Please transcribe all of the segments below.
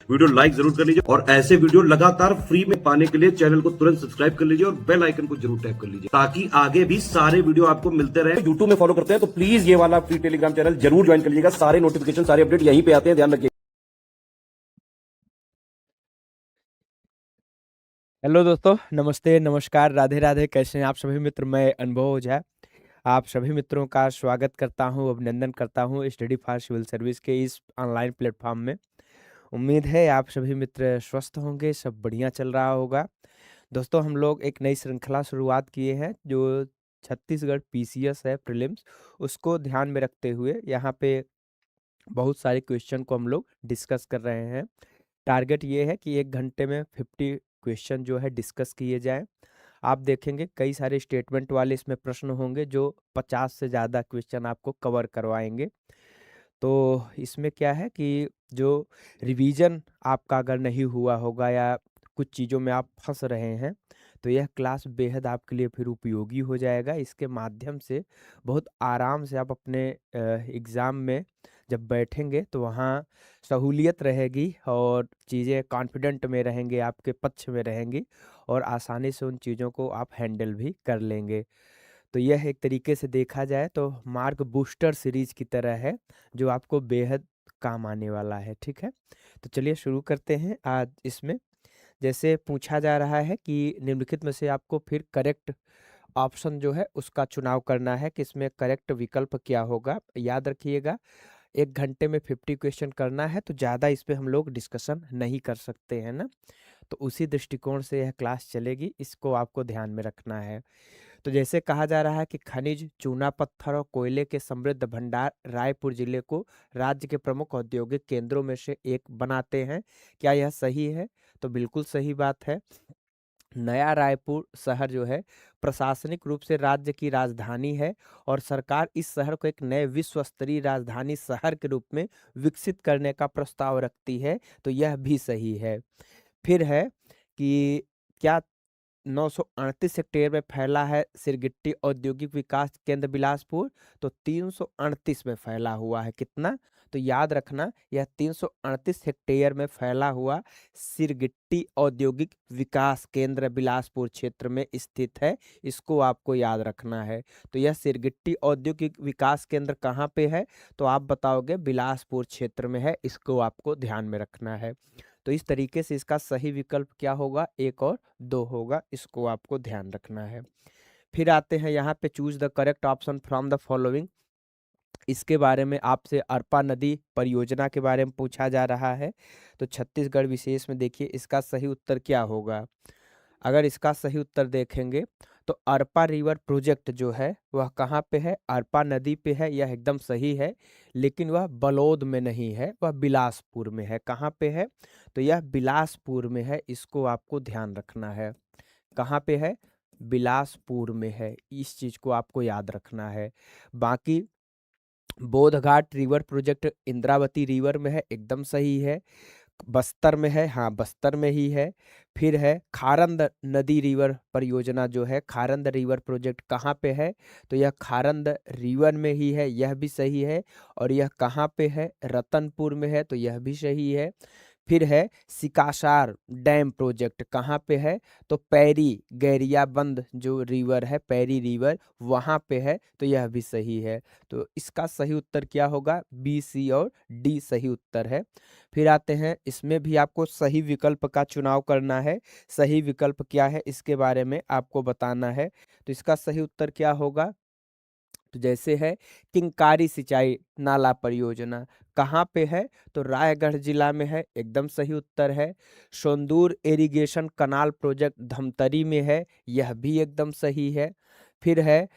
Video like जरूर कर लीजिए और ऐसे वीडियो लगातार फ्री में पाने के लिए चैनल को तुरंत सब्सक्राइब कर लीजिए और बेल आइकन को जरूर टैप कर लीजिए ताकि आगे भी सारे वीडियो आपको मिलते रहे। यूट्यूब में फॉलो करते हैं तो प्लीज ये वाला फ्री टेलीग्राम चैनल जरूर ज्वाइन कर लीजिएगा। सारे नोटिफिकेशन सारे अपडेट यहीं पे आते हैं, ध्यान रखिए। हेलो दोस्तों, नमस्ते, नमस्कार, राधे राधे। कैसे हैं आप सभी मित्र? मैं अनुभव ओझा आप सभी मित्रों का स्वागत करता हूं, अभिनंदन करता हूं स्टडी फॉर सिविल सर्विस के इस ऑनलाइन प्लेटफॉर्म में। उम्मीद है आप सभी मित्र स्वस्थ होंगे, सब बढ़िया चल रहा होगा। दोस्तों, हम लोग एक नई श्रृंखला शुरुआत किए हैं जो छत्तीसगढ़ पीसीएस है प्रीलिम्स, उसको ध्यान में रखते हुए यहाँ पे बहुत सारे क्वेश्चन को हम लोग डिस्कस कर रहे हैं। टारगेट ये है कि 1 घंटे में 50 क्वेश्चन जो है डिस्कस किए जाएं। आप देखेंगे कई सारे स्टेटमेंट वाले इसमें प्रश्न होंगे जो 50 से ज़्यादा क्वेश्चन आपको कवर करवाएंगे। तो इसमें क्या है कि जो रिवीजन आपका अगर नहीं हुआ होगा या कुछ चीज़ों में आप फंस रहे हैं, तो यह क्लास बेहद आपके लिए फिर उपयोगी हो जाएगा। इसके माध्यम से बहुत आराम से आप अपने एग्ज़ाम में जब बैठेंगे तो वहाँ सहूलियत रहेगी और चीज़ें कॉन्फिडेंट में रहेंगे, आपके पक्ष में रहेंगी और आसानी से उन चीज़ों को आप हैंडल भी कर लेंगे। तो यह एक तरीके से देखा जाए तो मार्क बूस्टर सीरीज की तरह है जो आपको बेहद काम आने वाला है। ठीक है, तो चलिए शुरू करते हैं। आज इसमें जैसे पूछा जा रहा है कि निम्नलिखित में से आपको फिर करेक्ट ऑप्शन जो है उसका चुनाव करना है कि इसमें करेक्ट विकल्प क्या होगा। याद रखिएगा, 1 घंटे में 50 क्वेश्चन करना है तो ज़्यादा इस पे हम लोग डिस्कशन नहीं कर सकते हैं ना। तो उसी दृष्टिकोण से यह क्लास चलेगी, इसको आपको ध्यान में रखना है। तो जैसे कहा जा रहा है कि खनिज, चूना पत्थर और कोयले के समृद्ध भंडार रायपुर जिले को राज्य के प्रमुख औद्योगिक केंद्रों में से एक बनाते हैं। क्या यह सही है? तो बिल्कुल सही बात है। नया रायपुर शहर जो है प्रशासनिक रूप से राज्य की राजधानी है और सरकार इस शहर को एक नए विश्व स्तरीय राजधानी शहर के रूप में विकसित करने का प्रस्ताव रखती है। तो यह भी सही है। फिर है कि क्या 938 हेक्टेयर में फैला है सिरगिट्टी औद्योगिक विकास केंद्र बिलासपुर? तो 338 में फैला हुआ है। कितना? तो याद रखना, यह 338 हेक्टेयर में फैला हुआ सिरगिट्टी औद्योगिक विकास केंद्र बिलासपुर क्षेत्र में स्थित है। इसको आपको याद रखना है। तो यह सिरगिट्टी औद्योगिक विकास केंद्र कहाँ पे है? तो आप बताओगे बिलासपुर क्षेत्र में है। इसको आपको ध्यान में रखना है। तो इस तरीके से इसका सही विकल्प क्या होगा? 1 और 2 होगा। इसको आपको ध्यान रखना है। फिर आते हैं यहाँ पे choose the correct option from the following. इसके बारे में आपसे अरपा नदी परियोजना के बारे में पूछा जा रहा है। तो छत्तीसगढ़ विशेष में देखिए इसका सही उत्तर क्या होगा। अगर इसका सही उत्तर देखेंगे तो अरपा रिवर प्रोजेक्ट जो है वह कहाँ पे है? अरपा नदी पे है, यह एकदम सही है। लेकिन वह बलौद में नहीं है, वह बिलासपुर में है। कहाँ पे है? तो यह बिलासपुर में है। इसको आपको ध्यान रखना है। कहाँ पे है? बिलासपुर में है। इस चीज को आपको याद रखना है। बाकी Bodhghat river project Indravati river में है, एकदम सही है। बस्तर में है, हाँ बस्तर में ही है। फिर है खारंद नदी रिवर परियोजना जो है, खारंद रिवर प्रोजेक्ट कहाँ पे है? तो यह खारंद रिवर में ही है, यह भी सही है। और यह कहाँ पे है? रतनपुर में है, तो यह भी सही है। फिर है सिकासार डैम प्रोजेक्ट कहाँ पे है? तो पैरी गैरियाबंद जो रिवर है, पैरी रिवर वहाँ पे है। तो यह भी सही है। तो इसका सही उत्तर क्या होगा? बी, सी और डी सही उत्तर है। फिर आते हैं, इसमें भी आपको सही विकल्प का चुनाव करना है। सही विकल्प क्या है इसके बारे में आपको बताना है। तो इसका सही उत्तर क्या होगा? तो जैसे है किंकारी सिंचाई नाला परियोजना कहाँ पे है? तो रायगढ़ जिला में है, एकदम सही उत्तर है। सोंदूर इरिगेशन कनाल प्रोजेक्ट धमतरी में है, यह भी एकदम सही है। फिर है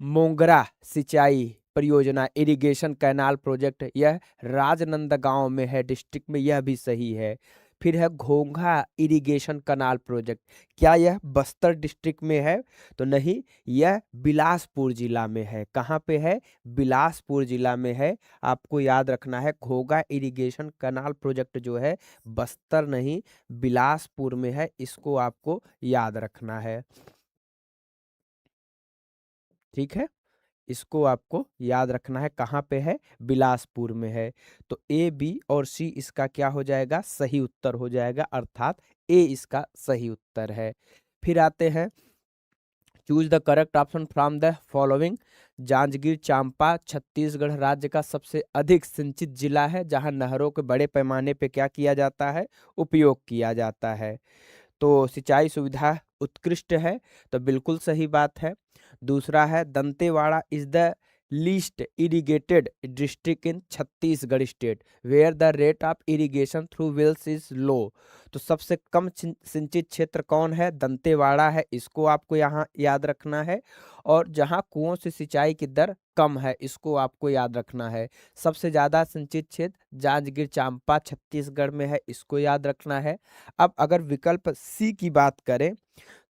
मोंगरा सिंचाई परियोजना इरिगेशन कैनाल प्रोजेक्ट, यह राजनांदगांव में है डिस्ट्रिक्ट में, यह भी सही है। फिर है घोंघा इरिगेशन कनाल प्रोजेक्ट, क्या यह बस्तर डिस्ट्रिक्ट में है? तो नहीं, यह बिलासपुर जिला में है। कहाँ पे है? बिलासपुर जिला में है। आपको याद रखना है घोंघा इरिगेशन कनाल प्रोजेक्ट जो है बस्तर नहीं बिलासपुर में है। इसको आपको याद रखना है। ठीक है, इसको आपको याद रखना है। कहाँ पे है? बिलासपुर में है। तो ए, बी और सी इसका क्या हो जाएगा? सही उत्तर हो जाएगा, अर्थात ए इसका सही उत्तर है। फिर आते हैं, choose the correct option from the following. Janjgir Champa Chhattisgarh राज्य का सबसे अधिक सिंचित जिला है, जहां नहरों के बड़े पैमाने पे क्या किया जाता है? उपयोग किया जाता है। तो सिंचाई सुविधा उत्कृष्ट है, तो बिल्कुल सही बात है। दूसरा है, Dantewada is the least irrigated district in Chhattisgarh state where the rate of irrigation through wells is low. तो सबसे कम सिंचित क्षेत्र कौन है? दंतेवाड़ा है, इसको आपको यहाँ याद रखना है। और जहाँ कुओं से सिंचाई की दर कम है, इसको आपको याद रखना है। सबसे ज्यादा सिंचित क्षेत्र जांजगीर चांपा छत्तीसगढ़ में है, इसको याद रखना है। अब अगर विकल्प सी की बात करें,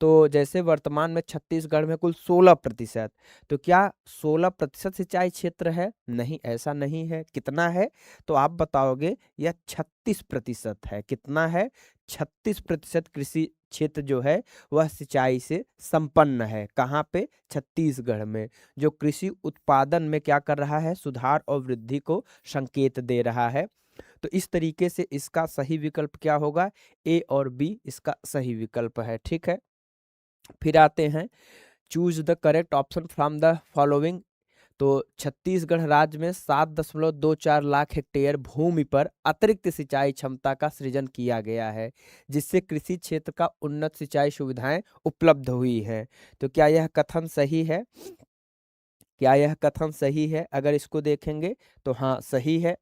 तो जैसे वर्तमान में छत्तीसगढ़ में कुल 16%, तो क्या 16% सिंचाई क्षेत्र है? नहीं, ऐसा नहीं है। कितना है? तो आप बताओगे, यह 36% है। कितना है? 36% कृषि क्षेत्र जो है वह सिंचाई से संपन्न है। कहाँ पे? छत्तीसगढ़ में, जो कृषि उत्पादन में क्या कर रहा है? सुधार और वृद्धि को संकेत दे रहा है। तो इस तरीके से इसका सही विकल्प क्या होगा? ए और बी इसका सही विकल्प है। ठीक है। फिर आते हैं, choose the correct option from the following. तो छत्तीसगढ़ राज्य में 7.24 लाख हेक्टेयर भूमि पर अतिरिक्त सिंचाई क्षमता का सृजन किया गया है, जिससे कृषि क्षेत्र का उन्नत सिंचाई सुविधाएं उपलब्ध हुई हैं। तो क्या यह कथन सही है? क्या यह कथन सही है? अगर इसको देखेंगे तो हाँ, सही है।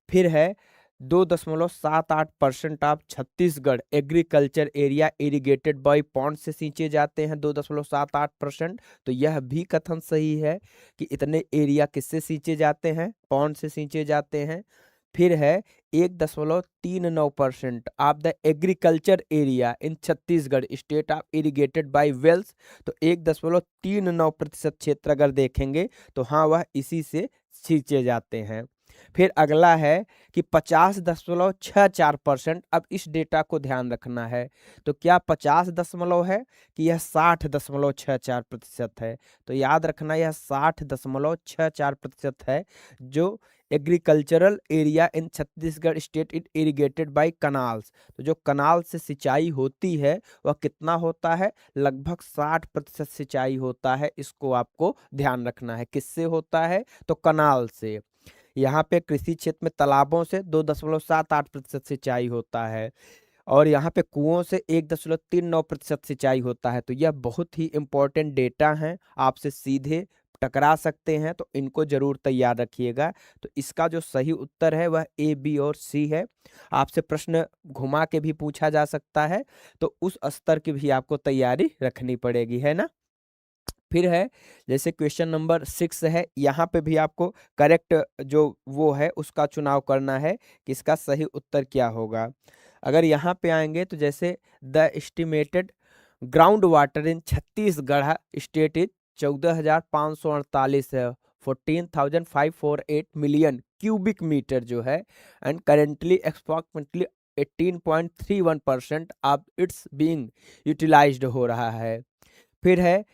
फिर है, 2.78% of Chhattisgarh agriculture area irrigated by pond से सींचे जाते हैं। 2.78%, तो यह भी कथन सही है कि इतने एरिया किससे सींचे जाते हैं? पॉन्ड से सींचे जाते हैं। फिर है, 1.39% of the agriculture area in Chhattisgarh state of irrigated by wells. तो 1.39% क्षेत्र अगर देखेंगे तो हाँ, वह इसी से सींचे जाते हैं। फिर अगला है कि 50.64%, अब इस डेटा को ध्यान रखना है। तो क्या 50 दशमलव है कि यह 60.64% है? तो याद रखना, यह 60.64% है, जो agricultural area in Chhattisgarh state it irrigated by canals. तो जो कनाल से सिंचाई होती है वह कितना होता है? लगभग 60% सिंचाई होता है। इसको आपको ध्यान रखना है। किससे होता है? तो कनाल से। यहाँ पे कृषि क्षेत्र में तालाबों से 2.78% सिंचाई होता है, और यहाँ पे कुओं से 1.39% सिंचाई होता है। तो यह बहुत ही इंपॉर्टेंट डेटा है, आपसे सीधे टकरा सकते हैं, तो इनको जरूर तैयार रखिएगा। तो इसका जो सही उत्तर है वह ए, बी और सी है। आपसे प्रश्न घुमा के भी पूछा जा सकता है, तो उस स्तर की भी आपको तैयारी रखनी पड़ेगी, है ना। फिर है, जैसे क्वेश्चन नंबर 6 है, यहाँ पे भी आपको करेक्ट जो वो है उसका चुनाव करना है कि इसका सही उत्तर क्या होगा। अगर यहाँ पे आएंगे तो जैसे the estimated ground water in Chhattisgarh state is 14,548 है, 14,548 मिलियन क्यूबिक मीटर जो है, and currently approximately 18.31% of its being utilised हो रहा है। फिर है,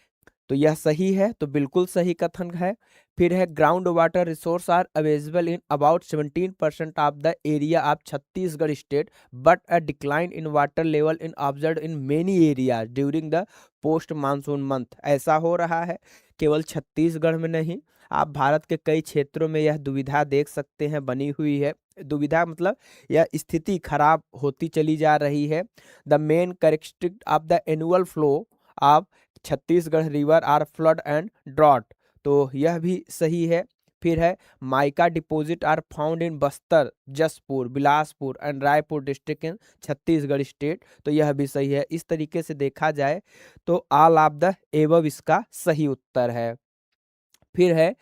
तो यह सही है, तो बिल्कुल सही कथन है। फिर है, ground water resource are available in about 17% of the area of Chhattisgarh state, but a decline in water level in observe in many area during the post monsoon month. ऐसा हो रहा है केवल छत्तीसगढ़ में नहीं, आप भारत के कई क्षेत्रों में यह दुविधा देख सकते हैं बनी हुई है। दुविधा मतलब यह स्थिति खराब होती चली जा रही है। The main characteristic of the annual flow of Chhattisgarh river are flood and drought. तो यह भी सही है। फिर है, mica deposit are found in Bastar, Jashpur, Bilaspur and Raipur district in Chhattisgarh state. तो यह भी सही है। इस तरीके से देखा जाए तो ऑल ऑफ द एबव इसका सही उत्तर है। फिर है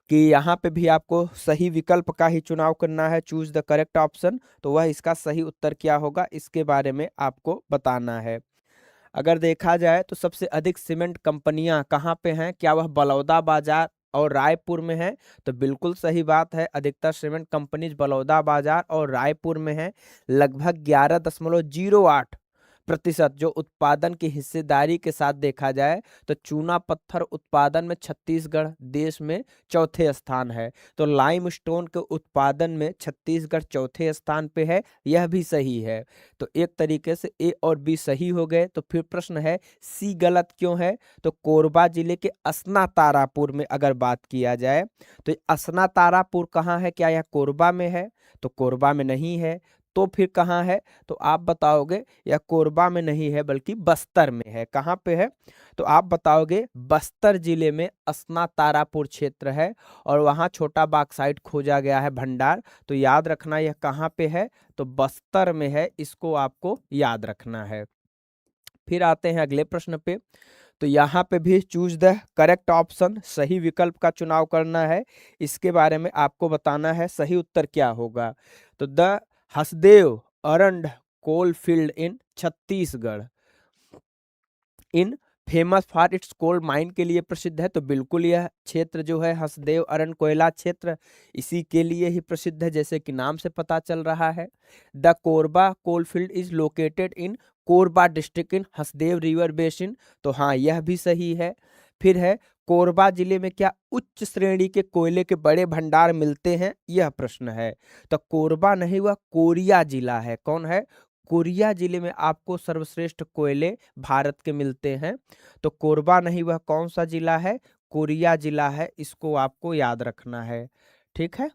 कि यहाँ पे भी आपको सही विकल्प का ही चुनाव करना है, चूज द करेक्ट ऑप्शन। तो वह इसका सही उत्तर क्या होगा, इसके बारे में आपको बताना है। अगर देखा जाए तो सबसे अधिक सीमेंट कंपनियां कहाँ पे हैं? क्या वह बलौदाबाजार और रायपुर में है? तो बिल्कुल सही बात है, अधिकतर सीमेंट कंपनीज बलौदाबाजार और रायपुर में है। लगभग 11.08 प्रतिशत जो उत्पादन की हिस्सेदारी के साथ देखा जाए तो चूना पत्थर उत्पादन में छत्तीसगढ़ देश में चौथे स्थान है। तो लाइमस्टोन के उत्पादन में छत्तीसगढ़ चौथे स्थान पे है, यह भी सही है। तो एक तरीके से ए और बी सही हो गए। तो फिर प्रश्न है सी गलत क्यों है? तो कोरबा जिले के असना तारापुर में अगर बात किया जाए तो ये असना तारापुर कहाँ है? क्या यह कोरबा में है? तो कोरबा में नहीं है। तो फिर कहाँ है? तो आप बताओगे यह कोरबा में नहीं है बल्कि बस्तर में है। कहाँ पे है? तो आप बताओगे बस्तर जिले में असना तारापुर क्षेत्र है और वहाँ छोटा बॉक्साइट खोजा गया है भंडार। तो याद रखना यह कहाँ पे है? तो बस्तर में है, इसको आपको याद रखना है। फिर आते हैं अगले प्रश्न पे। तो यहाँ पे भी चूज द करेक्ट ऑप्शन, सही विकल्प का चुनाव करना है। इसके बारे में आपको बताना है सही उत्तर क्या होगा। तो the Hasdeo Arand coal field in Chhattisgarh in famous for its coal mine के लिए प्रसिद्ध है। तो बिल्कुल यह क्षेत्र जो है हसदेव अरंड कोयला क्षेत्र इसी के लिए ही प्रसिद्ध है, जैसे कि नाम से पता चल रहा है। The Korba coal field is located in Korba district in Hasdeo river basin. तो हाँ, यह भी सही है। फिर है कोरबा जिले में क्या उच्च श्रेणी के कोयले के बड़े भंडार मिलते हैं? यह प्रश्न है। तो कोरबा नहीं, वह कोरिया जिला है। कौन है? कोरिया जिले में आपको सर्वश्रेष्ठ कोयले भारत के मिलते हैं। तो कोरबा नहीं, वह कौन सा जिला है? कोरिया जिला है, इसको आपको याद रखना है। ठीक है,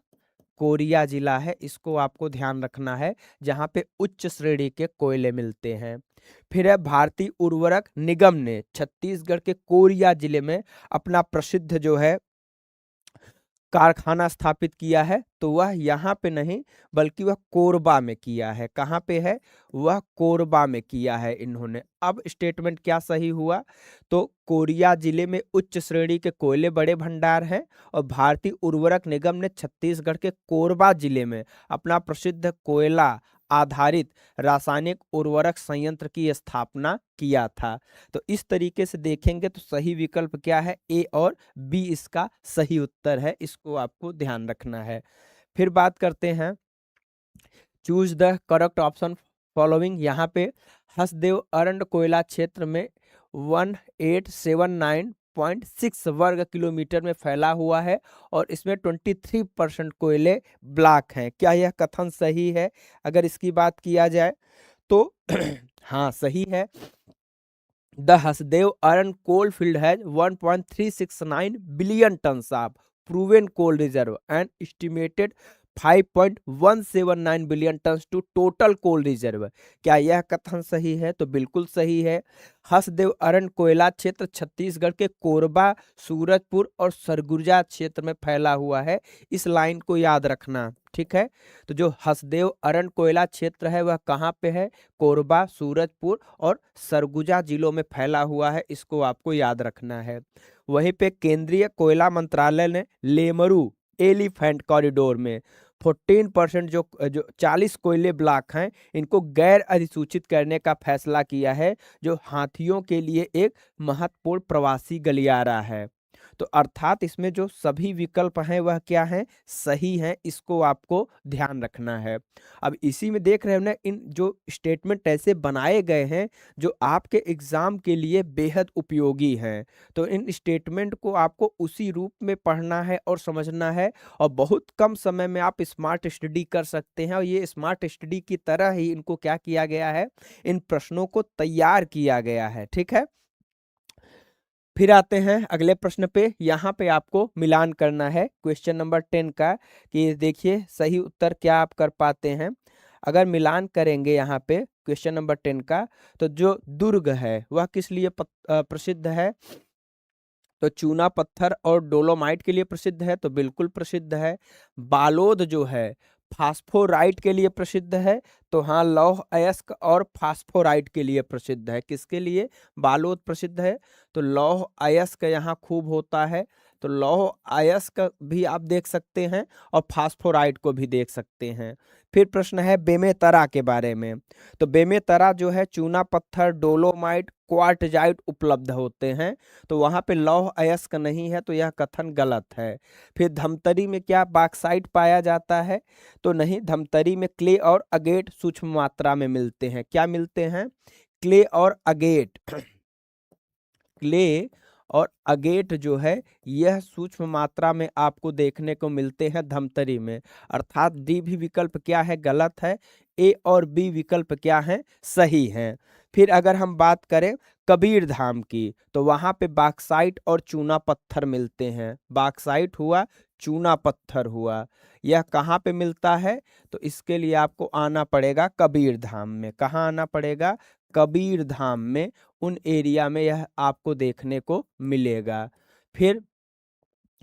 कोरिया जिला है, इसको आपको ध्यान रखना है, जहां पे उच्च श्रेणी के कोयले मिलते हैं। फिर है भारतीय उर्वरक निगम ने छत्तीसगढ़ के कोरिया जिले में अपना प्रसिद्ध जो है कारखाना स्थापित किया है। तो वह यहाँ पे नहीं बल्कि वह कोरबा में किया है। कहाँ पे है? वह कोरबा में किया है इन्होंने। अब स्टेटमेंट क्या सही हुआ? तो कोरिया जिले में उच्च श्रेणी के कोयले बड़े भंडार हैं और भारतीय उर्वरक निगम ने छत्तीसगढ़ के कोरबा जिले में अपना प्रसिद्ध कोयला आधारित रासायनिक उर्वरक संयंत्र की स्थापना किया था। तो इस तरीके से देखेंगे तो सही विकल्प क्या है? ए और बी इसका सही उत्तर है, इसको आपको ध्यान रखना है। फिर बात करते हैं choose the correct option following. यहाँ पे हसदेव अरंड कोयला क्षेत्र में 1879.6 वर्ग किलोमीटर में फैला हुआ है और इसमें 23% कोयले ब्लॉक हैं। क्या यह कथन सही है? अगर इसकी बात किया जाए तो हाँ, सही है। The Hasdeo Arand coal field has 1.369 billion tons of proven coal reserve and estimated 5.179 billion tons to total coal reserve. क्या यह कथन सही है? तो बिल्कुल सही है। हसदेव अरन कोयला क्षेत्र छत्तीसगढ़ के कोरबा, सूरजपुर और सरगुजा क्षेत्र में फैला हुआ है। इस लाइन को याद रखना, ठीक है। तो जो हसदेव अरन कोयला क्षेत्र है वह कहाँ पे है? कोरबा, सूरजपुर और सरगुजा जिलों में फैला हुआ है, इसको आपको याद रखना है। वहीं पे केंद्रीय कोयला मंत्रालय ने लेमरू एलिफेंट कॉरिडोर में 14% जो 40 कोयले ब्लॉक हैं इनको गैर अधिसूचित करने का फैसला किया है, जो हाथियों के लिए एक महत्वपूर्ण प्रवासी गलियारा है। तो अर्थात इसमें जो सभी विकल्प हैं वह क्या हैं? सही हैं, इसको आपको ध्यान रखना है। अब इसी में देख रहे हो ना, इन जो स्टेटमेंट ऐसे बनाए गए हैं जो आपके एग्जाम के लिए बेहद उपयोगी हैं। तो इन स्टेटमेंट को आपको उसी रूप में पढ़ना है और समझना है और बहुत कम समय में आप स्मार्ट स्टडी कर सकते हैं। और ये स्मार्ट स्टडी की तरह ही इनको क्या किया गया है? इन प्रश्नों को तैयार किया गया है, ठीक है। फिर आते हैं अगले प्रश्न पे। यहाँ पे आपको मिलान करना है क्वेश्चन नंबर 10 का, कि देखिए सही उत्तर क्या आप कर पाते हैं। अगर मिलान करेंगे यहाँ पे क्वेश्चन नंबर 10 का, तो जो दुर्ग है वह किस लिए प्रसिद्ध है? तो चूना पत्थर और डोलोमाइट के लिए प्रसिद्ध है, तो बिल्कुल प्रसिद्ध है। बालोद जो है फास्फोराइट के लिए प्रसिद्ध है, तो हाँ, लौह अयस्क और फास्फोराइट के लिए प्रसिद्ध है। किसके लिए बालोद प्रसिद्ध है? तो लौह अयस्क यहाँ खूब होता है, तो लौह अयस्क भी आप देख सकते हैं और फास्फोराइट को भी देख सकते हैं। फिर प्रश्न है बेमेतरा के बारे में। तो बेमेतरा जो है चूना पत्थर, डोलोमाइट, क्वार्टजाइट उपलब्ध होते हैं, तो वहाँ पे लौह अयस्क नहीं है, तो यह कथन गलत है। फिर धमतरी में क्या बॉक्साइट पाया जाता है? तो नहीं, धमतरी में क्ले और अगेट सूक्ष्म मात्रा में मिलते हैं। क्या मिलते हैं? क्ले और अगेट क्ले और अगेट जो है यह सूक्ष्म मात्रा में आपको देखने को मिलते हैं धमतरी में, अर्थात डी भी विकल्प क्या है, गलत है। ए और बी विकल्प क्या है, सही है। फिर अगर हम बात करें कबीर धाम की, तो वहां पे बाक्साइट और चूना पत्थर मिलते हैं। बाक्साइट हुआ, चूना पत्थर हुआ, यह कहाँ पे मिलता है, तो इसके लिए आपको आना पड़ेगा कबीर धाम में। कहाँ आना पड़ेगा, कबीर धाम में, उन एरिया में यह आपको देखने को मिलेगा। फिर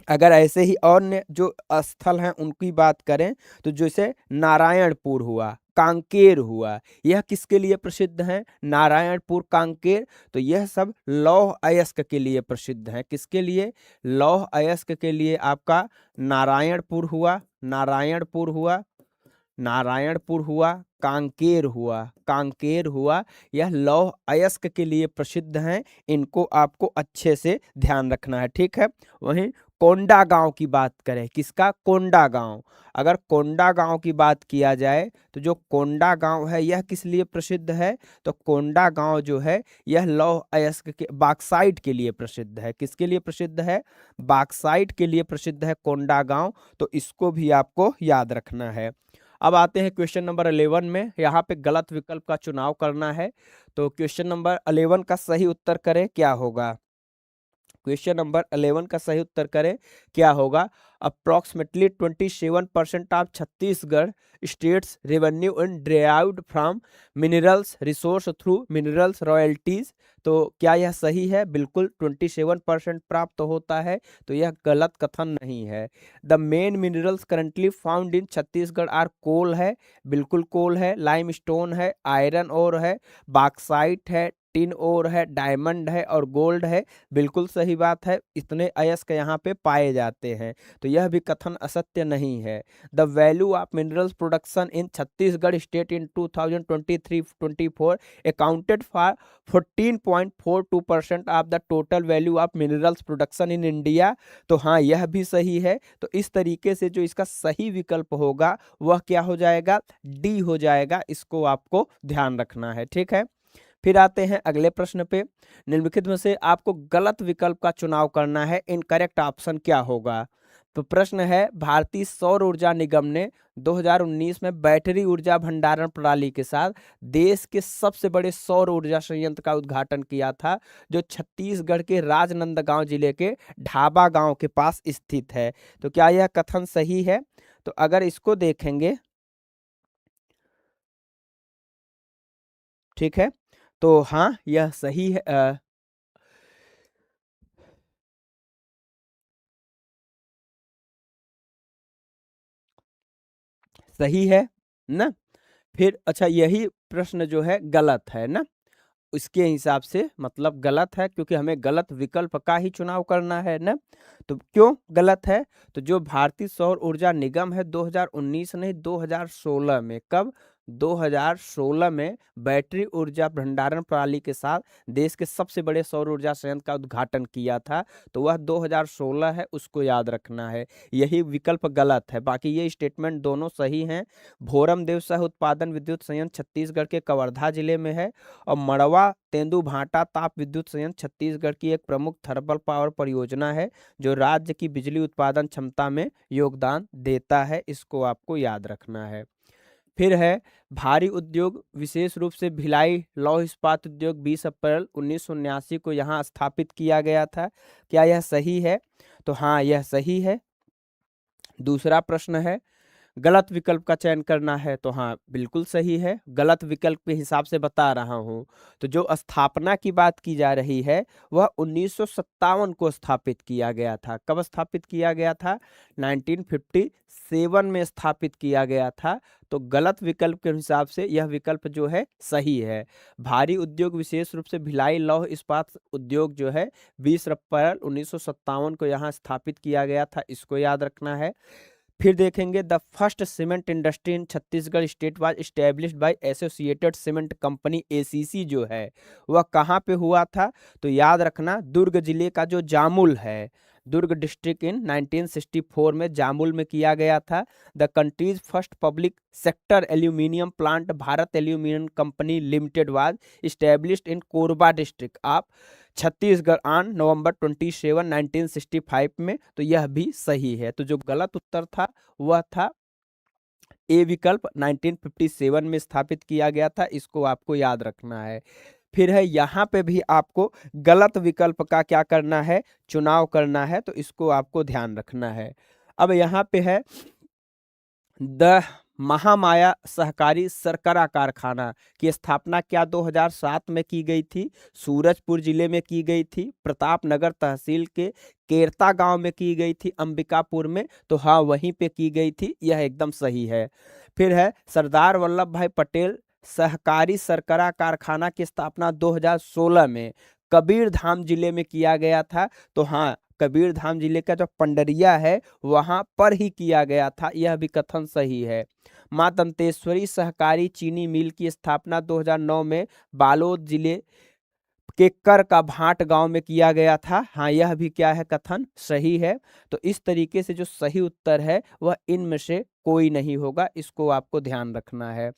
अगर ऐसे ही अन्य जो स्थल हैं उनकी बात करें, तो जैसे नारायणपुर हुआ, कांकेर हुआ, यह किसके लिए प्रसिद्ध है, नारायणपुर, कांकेर, तो यह सब लौह अयस्क के लिए प्रसिद्ध है। किसके लिए, लौह अयस्क के लिए आपका नारायणपुर हुआ, नारायणपुर हुआ, नारायणपुर हुआ, कांकेर हुआ, कांकेर हुआ, यह लौह अयस्क के लिए प्रसिद्ध हैं। इनको आपको अच्छे से ध्यान रखना है, ठीक है। वहीं कोंडा गांव की बात करें, किसका, कोंडा गांव, अगर कोंडा गांव की बात किया जाए तो जो कोंडा गांव है यह किस लिए प्रसिद्ध है, तो कोंडा गांव जो है यह लौह अयस्क के, बाक्साइट के लिए प्रसिद्ध है। किसके लिए प्रसिद्ध है, बाक्साइट के लिए प्रसिद्ध है कोंडा गांव, तो इसको भी आपको याद रखना है। अब आते हैं क्वेश्चन नंबर 11 में, यहाँ पे गलत विकल्प का चुनाव करना है। तो क्वेश्चन नंबर 11 का सही उत्तर करें, क्या होगा, क्वेश्चन नंबर 11 का सही उत्तर करें, क्या होगा, approximately 27% of Chhattisgarh states revenue and derived from minerals resource through minerals royalties. तो क्या यह सही है, बिल्कुल 27% प्राप्त होता है, तो यह गलत कथन नहीं है। The main minerals currently found in Chhattisgarh are coal है, बिल्कुल कोल है, लाइमस्टोन है, आयरन ओर है, बॉक्साइट है, टिन ओर है, डायमंड है और गोल्ड है, बिल्कुल सही बात है। इतने अयस्क यहाँ पे पाए जाते हैं, तो यह भी कथन असत्य नहीं है। The value of minerals production in Chhattisgarh state in 2023-24 accounted for 14.42% of the total value of minerals production in India. तो हाँ, यह भी सही है। तो इस तरीके से जो इसका सही विकल्प होगा वह क्या हो जाएगा, डी हो जाएगा। इसको आपको ध्यान रखना है, ठीक है। फिर आते हैं अगले प्रश्न पे, निम्नलिखित में से आपको गलत विकल्प का चुनाव करना है, इनकरेक्ट ऑप्शन क्या होगा। तो प्रश्न है, भारतीय सौर ऊर्जा निगम ने 2019 में बैटरी ऊर्जा भंडारण प्रणाली के साथ देश के सबसे बड़े सौर ऊर्जा संयंत्र का उद्घाटन किया था, जो छत्तीसगढ़ के राजनांदगांव जिले के ढाबा गांव के पास स्थित है। तो क्या यह कथन सही है, तो अगर इसको देखेंगे, ठीक है, तो हाँ यह सही है। सही है ना। फिर अच्छा, यही प्रश्न जो है गलत है ना, इसके हिसाब से मतलब गलत है, क्योंकि हमें गलत विकल्प का ही चुनाव करना है ना। तो क्यों गलत है, तो जो भारतीय सौर ऊर्जा निगम है 2019 नहीं 2016 में, कब, 2016 में बैटरी ऊर्जा भंडारण प्रणाली के साथ देश के सबसे बड़े सौर ऊर्जा संयंत्र का उद्घाटन किया था, तो वह 2016 है, उसको याद रखना है। यही विकल्प गलत है, बाकी ये स्टेटमेंट दोनों सही हैं। भोरमदेव सह उत्पादन विद्युत संयंत्र छत्तीसगढ़ के कवर्धा जिले में है, और मड़वा तेंदुभाटा ताप विद्युत संयंत्र छत्तीसगढ़ की एक प्रमुख थर्मल पावर परियोजना है, जो राज्य की बिजली उत्पादन क्षमता में योगदान देता है। इसको आपको याद रखना है। फिर है, भारी उद्योग विशेष रूप से भिलाई लौह इस्पात उद्योग 20 अप्रैल 1979 को यहाँ स्थापित किया गया था। क्या यह सही है, तो हाँ यह सही है। दूसरा प्रश्न है, गलत विकल्प का चयन करना है, तो हाँ बिल्कुल सही है, गलत विकल्प के हिसाब से बता रहा हूँ। तो जो स्थापना की बात की जा रही है वह 1957 को स्थापित किया गया था। कब स्थापित किया गया था, 1957 में स्थापित किया गया था। तो गलत विकल्प के हिसाब से यह विकल्प जो है सही है। भारी उद्योग विशेष रूप से भिलाई लौह इस्पात उद्योग जो है 20 अप्रैल 1957 को यहाँ स्थापित किया गया था, इसको याद रखना है। फिर देखेंगे, the first cement industry in Chhattisgarh state was established by associated cement company ACC जो है वह कहाँ पे हुआ था, तो याद रखना दुर्ग जिले का जो जामुल है, दुर्ग डिस्ट्रिक्ट इन 1964 में जामुल में किया गया था। The country's first public sector aluminium plant Bharat aluminium company limited was established in Korba district of Chhattisgarh on November 27 1965 में। तो यह भी सही है। तो जो गलत उत्तर था वह था ए विकल्प, 1957 में स्थापित किया गया था। इसको आपको याद रखना है। फिर है यहाँ पे भी आपको गलत विकल्प का क्या करना है, चुनाव करना है। तो इसको आपको ध्यान रखना है। अब यहाँ पे है द महामाया सहकारी शर्करा कारखाना की स्थापना क्या 2007 में की गई थी? सूरजपुर जिले में की गई थी, प्रतापनगर तहसील के केरता गांव में की गई थी, अंबिकापुर में? तो हाँ, वहीं पे की गई थी। यह एकदम सही है। फिर है सरदार वल्लभ भाई पटेल सहकारी शर्करा कारखाना की स्थापना 2016 में कबीरधाम जिले में किया गया था। तो हाँ, कबीरधाम जिले का जो पंडरिया है वहां पर ही किया गया था। यह भी कथन सही है। मां दंतेश्वरी सहकारी चीनी मिल की स्थापना 2009 में बालोद जिले के कर का भाट गांव में किया गया था। हाँ, यह भी क्या है, कथन सही है। तो इस तरीके से जो सही उत्तर है वह इनमें से कोई नहीं होगा। इसको आपको ध्यान रखना है।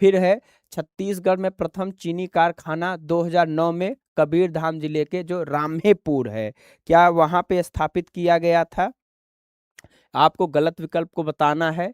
फिर है छत्तीसगढ़ में प्रथम चीनी कारखाना 2009 में कबीरधाम जिले के जो रामेपुर है, क्या वहां पे स्थापित किया गया था? आपको गलत विकल्प को बताना है।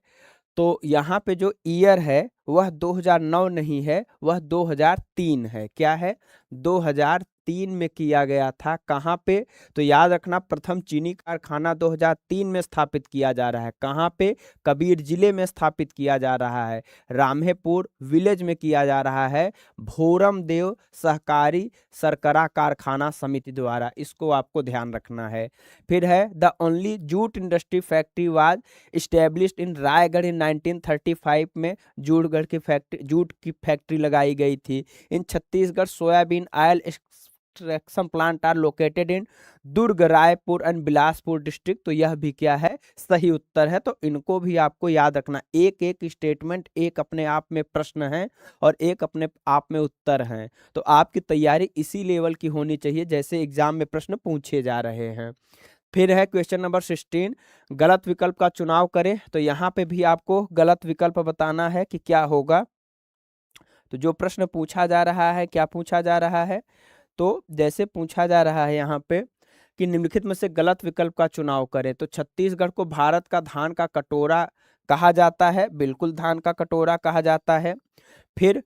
तो यहाँ पे जो ईयर है वह 2009 नहीं है, वह 2003 है। क्या है? 2003 में किया गया था। कहाँ पे? तो याद रखना, प्रथम चीनी कारखाना 2003 में स्थापित किया जा रहा है। कहाँ पे? कबीर जिले में स्थापित किया जा रहा है। रामेपुर विलेज में किया जा रहा है, भोरम देव सहकारी शर्करा कारखाना समिति द्वारा। इसको आपको ध्यान रखना है। फिर है the only jute industry factory was established in Raigarh in 1935 में जूट की फैक्ट्री लगाई गई थी। In Chhattisgarh soybean oil extraction plant are located in Durg, Raipur and Bilaspur district. तो यह भी क्या है, सही उत्तर है। तो इनको भी आपको याद रखना। एक एक स्टेटमेंट एक अपने आप में प्रश्न है और एक अपने आप में उत्तर हैं। तो आपकी तैयारी इसी लेवल की होनी चाहिए जैसे एग्जाम में प्रश्न पूछे जा रहे हैं। फिर है क्वेश्चन नंबर 16, गलत विकल्प का चुनाव करें। तो यहाँ पे भी आपको गलत विकल्प बताना है कि क्या होगा। तो जो प्रश्न पूछा जा रहा है, क्या पूछा जा रहा है? तो जैसे पूछा जा रहा है यहाँ पे कि निम्नलिखित में से गलत विकल्प का चुनाव करें। तो छत्तीसगढ़ को भारत का धान का कटोरा कहा जाता है। बिल्कुल धान का कटोरा कहा जाता है। फिर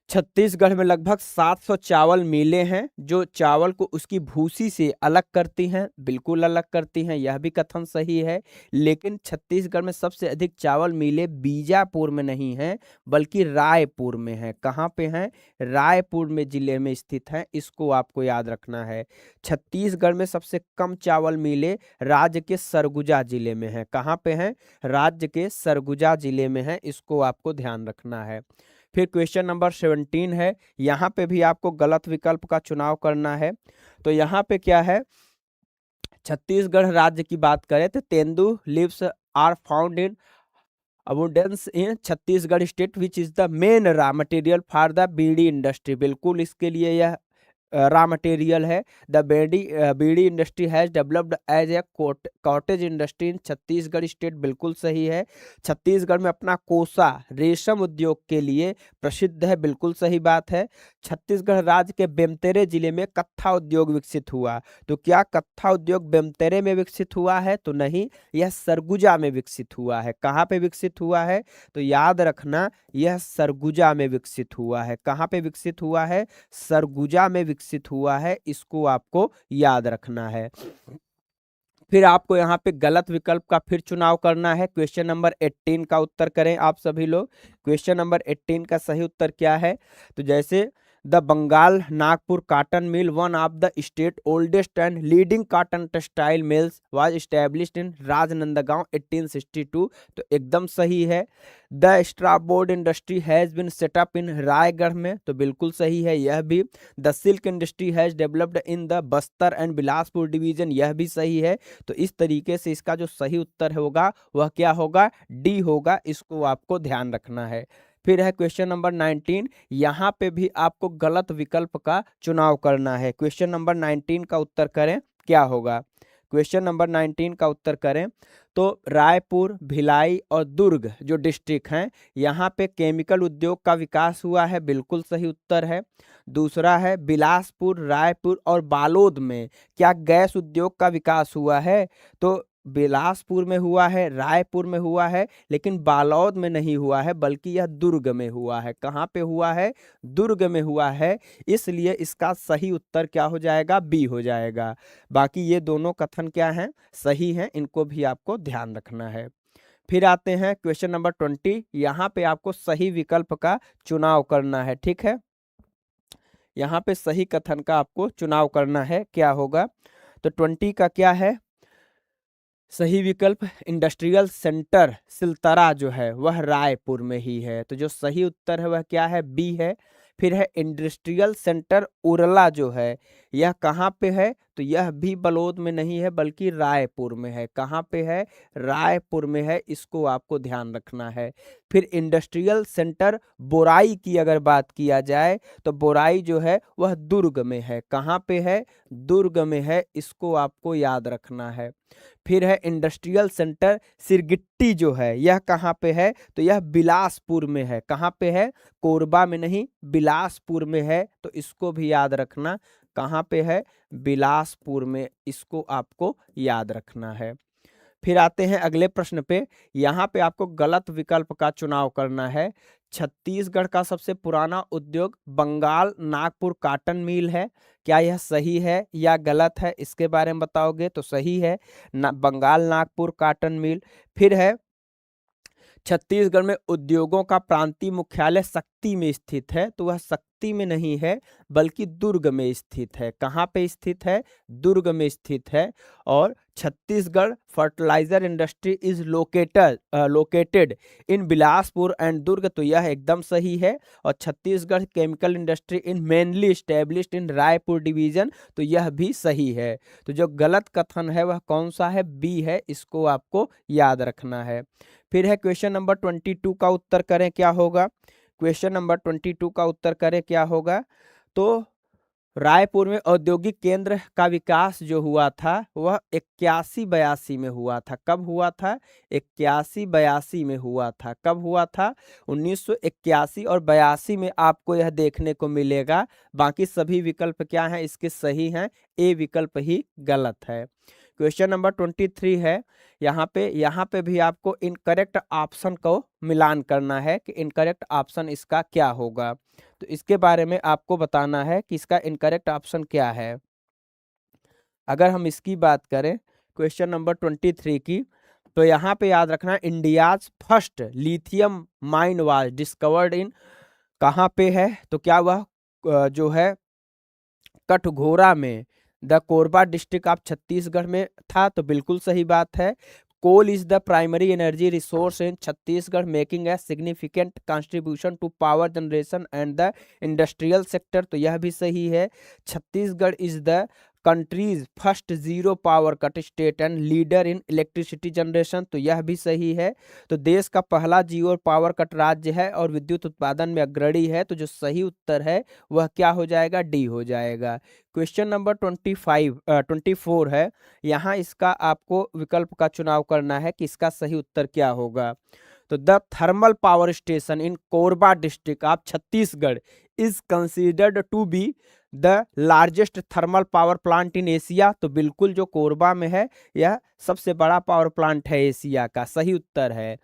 छत्तीसगढ़ में लगभग 700 चावल मिलें हैं जो चावल को उसकी भूसी से अलग करती हैं। बिल्कुल अलग करती हैं, यह भी कथन सही है। लेकिन छत्तीसगढ़ में सबसे अधिक चावल मिलें बीजापुर में नहीं हैं बल्कि रायपुर में हैं। कहाँ पे हैं? रायपुर में जिले में स्थित हैं। इसको आपको याद रखना है। छत्तीसगढ़ में सबसे कम चावल मिलें राज्य के सरगुजा जिले में हैं। कहाँ पे हैं? राज्य के सरगुजा जिले में हैं। इसको आपको ध्यान रखना है। फिर क्वेश्चन नंबर 17 है। यहाँ पे भी आपको गलत विकल्प का चुनाव करना है। तो यहाँ पे क्या है, छत्तीसगढ़ राज्य की बात करें तो tendu leaves are found in abundance in Chhattisgarh state which is the main raw material for the beedi industry. बिल्कुल इसके लिए यह रॉ मटेरियल है। The beedi industry has developed as a cottage industry in Chhattisgarh state. बिल्कुल सही है। छत्तीसगढ़ में अपना कोसा रेशम उद्योग के लिए प्रसिद्ध है। बिल्कुल सही बात है। छत्तीसगढ़ राज्य के बेमतेरे जिले में कत्था उद्योग विकसित हुआ। तो क्या कत्था उद्योग बेमतेरे में विकसित हुआ है? तो नहीं, यह सरगुजा में विकसित हुआ है। कहाँ पे विकसित हुआ है? तो याद रखना, यह सरगुजा में विकसित हुआ है। कहाँ पे विकसित हुआ है? सरगुजा में विकसित हुआ है। इसको आपको याद रखना है। फिर आपको यहाँ पे गलत विकल्प का फिर चुनाव करना है। क्वेश्चन नंबर 18 का उत्तर करें आप सभी लोग। क्वेश्चन नंबर 18 का सही उत्तर क्या है? तो जैसे the Bengal Nagpur cotton mill one of the state oldest and leading cotton textile mills was established in Rajnandgaon 1862। तो एकदम सही है। The straw board industry has been set up in Raigarh में। तो बिल्कुल सही है यह भी। The silk industry has developed in the Bastar and Bilaspur division. यह भी सही है। तो इस तरीके से इसका जो सही उत्तर होगा वह क्या होगा? डी होगा। इसको आपको ध्यान रखना है। फिर है क्वेश्चन नंबर 19। यहाँ पे भी आपको गलत विकल्प का चुनाव करना है। क्वेश्चन नंबर 19 का उत्तर करें, क्या होगा? क्वेश्चन नंबर 19 का उत्तर करें तो रायपुर, भिलाई और दुर्ग जो डिस्ट्रिक्ट हैं यहाँ पे केमिकल उद्योग का विकास हुआ है, बिल्कुल सही उत्तर है। दूसरा है बिलासपुर, रायपुर और बालोद में क्या गैस उद्योग का विकास हुआ है? तो बिलासपुर में हुआ है, रायपुर में हुआ है, लेकिन बालोद में नहीं हुआ है, बल्कि यह दुर्ग में हुआ है। कहाँ पे हुआ है? दुर्ग में हुआ है। इसलिए इसका सही उत्तर क्या हो जाएगा? बी हो जाएगा। बाकी ये दोनों कथन क्या हैं? सही हैं, इनको भी आपको ध्यान रखना है। फिर आते हैं क्वेश्चन नंबर 20। यहाँ पे आपको सही विकल्प का चुनाव करना है, ठीक है। यहाँ पे सही कथन का आपको चुनाव करना है, क्या होगा? तो 20 का क्या है सही विकल्प? इंडस्ट्रियल सेंटर सिलतरा जो है वह रायपुर में ही है। तो जो सही उत्तर है वह क्या है? बी है। फिर है इंडस्ट्रियल सेंटर उरला जो है यह कहाँ पे है? तो यह भी बलौद में नहीं है बल्कि रायपुर में है। कहाँ पे है? रायपुर में है, इसको आपको ध्यान रखना है। फिर इंडस्ट्रियल सेंटर बोराई की अगर बात किया जाए तो बोराई जो है वह दुर्ग में है। कहाँ पे है? दुर्ग में है, इसको आपको याद रखना है। फिर है इंडस्ट्रियल सेंटर सिरगिट्टी जो है यह कहाँ पे है? तो यह बिलासपुर में है। कहाँ पे है? कोरबा में नहीं, बिलासपुर में है, तो इसको भी याद रखना। कहाँ पे है? बिलासपुर में, इसको आपको याद रखना है। फिर आते हैं अगले प्रश्न पे। यहाँ पे आपको गलत विकल्प का चुनाव करना है। छत्तीसगढ़ का सबसे पुराना उद्योग बंगाल नागपुर काटन मिल है। क्या यह सही है या गलत है? इसके बारे में बताओगे तो सही है, बंगाल नागपुर काटन मिल। फिर है छत्तीसगढ़ में उद्योगों का प्रांतीय मुख्यालय शक्ति में स्थित है। तो वह शक्ति में नहीं है बल्कि दुर्ग में स्थित है। कहाँ पे स्थित है? दुर्ग में स्थित है। और Chhattisgarh fertiliser industry is located in Bilaspur and Durg, तो यह एकदम सही है। और Chhattisgarh chemical industry in mainly established in Raipur division, तो यह भी सही है। तो जो गलत कथन है वह कौन सा है? बी है, इसको आपको याद रखना है। फिर है क्वेश्चन नंबर 22 का उत्तर करें, क्या होगा? क्वेश्चन नंबर 22 का उत्तर करें, क्या होगा? तो रायपुर में औद्योगिक केंद्र का विकास जो हुआ था वह 81-82 में हुआ था। कब हुआ था? 81-82 में हुआ था। कब हुआ था? 1981 और 82 में आपको यह देखने को मिलेगा। बाकी सभी विकल्प क्या हैं? इसके सही हैं, ए विकल्प ही गलत है। क्वेश्चन नंबर 23 है। यहाँ पे भी आपको इनकरेक्ट ऑप्शन को मिलान करना है कि इनकरेक्ट ऑप्शन इसका क्या होगा। तो इसके बारे में आपको बताना है कि इसका इनकरेक्ट ऑप्शन क्या है। अगर हम इसकी बात करें क्वेश्चन नंबर 23 की, तो यहाँ पे याद रखना India's first lithium mine was discovered in, कहाँ पे है? तो क्या वह जो है कटघोरा में, the Korba district of Chhattisgarh में था। तो बिल्कुल सही बात है। Coal is the primary energy resource in Chhattisgarh making a significant contribution to power generation and the industrial sector, तो यह भी सही है। Chhattisgarh is the country's first zero power cut state and leader in electricity generation, तो यह भी सही है। तो देश का पहला जीरो पावर कट राज्य है और विद्युत उत्पादन में अग्रणी है। तो जो सही उत्तर है वह क्या हो जाएगा? डी हो जाएगा। क्वेश्चन नंबर 24 है। यहाँ इसका आपको विकल्प का चुनाव करना है कि इसका सही उत्तर क्या होगा। तो the thermal power station in Korba district of Chhattisgarh is considered to be the largest thermal power plant in Asia, तो बिल्कुल जो कोरबा में है यह सबसे बड़ा पावर प्लांट है एशिया का, सही उत्तर है।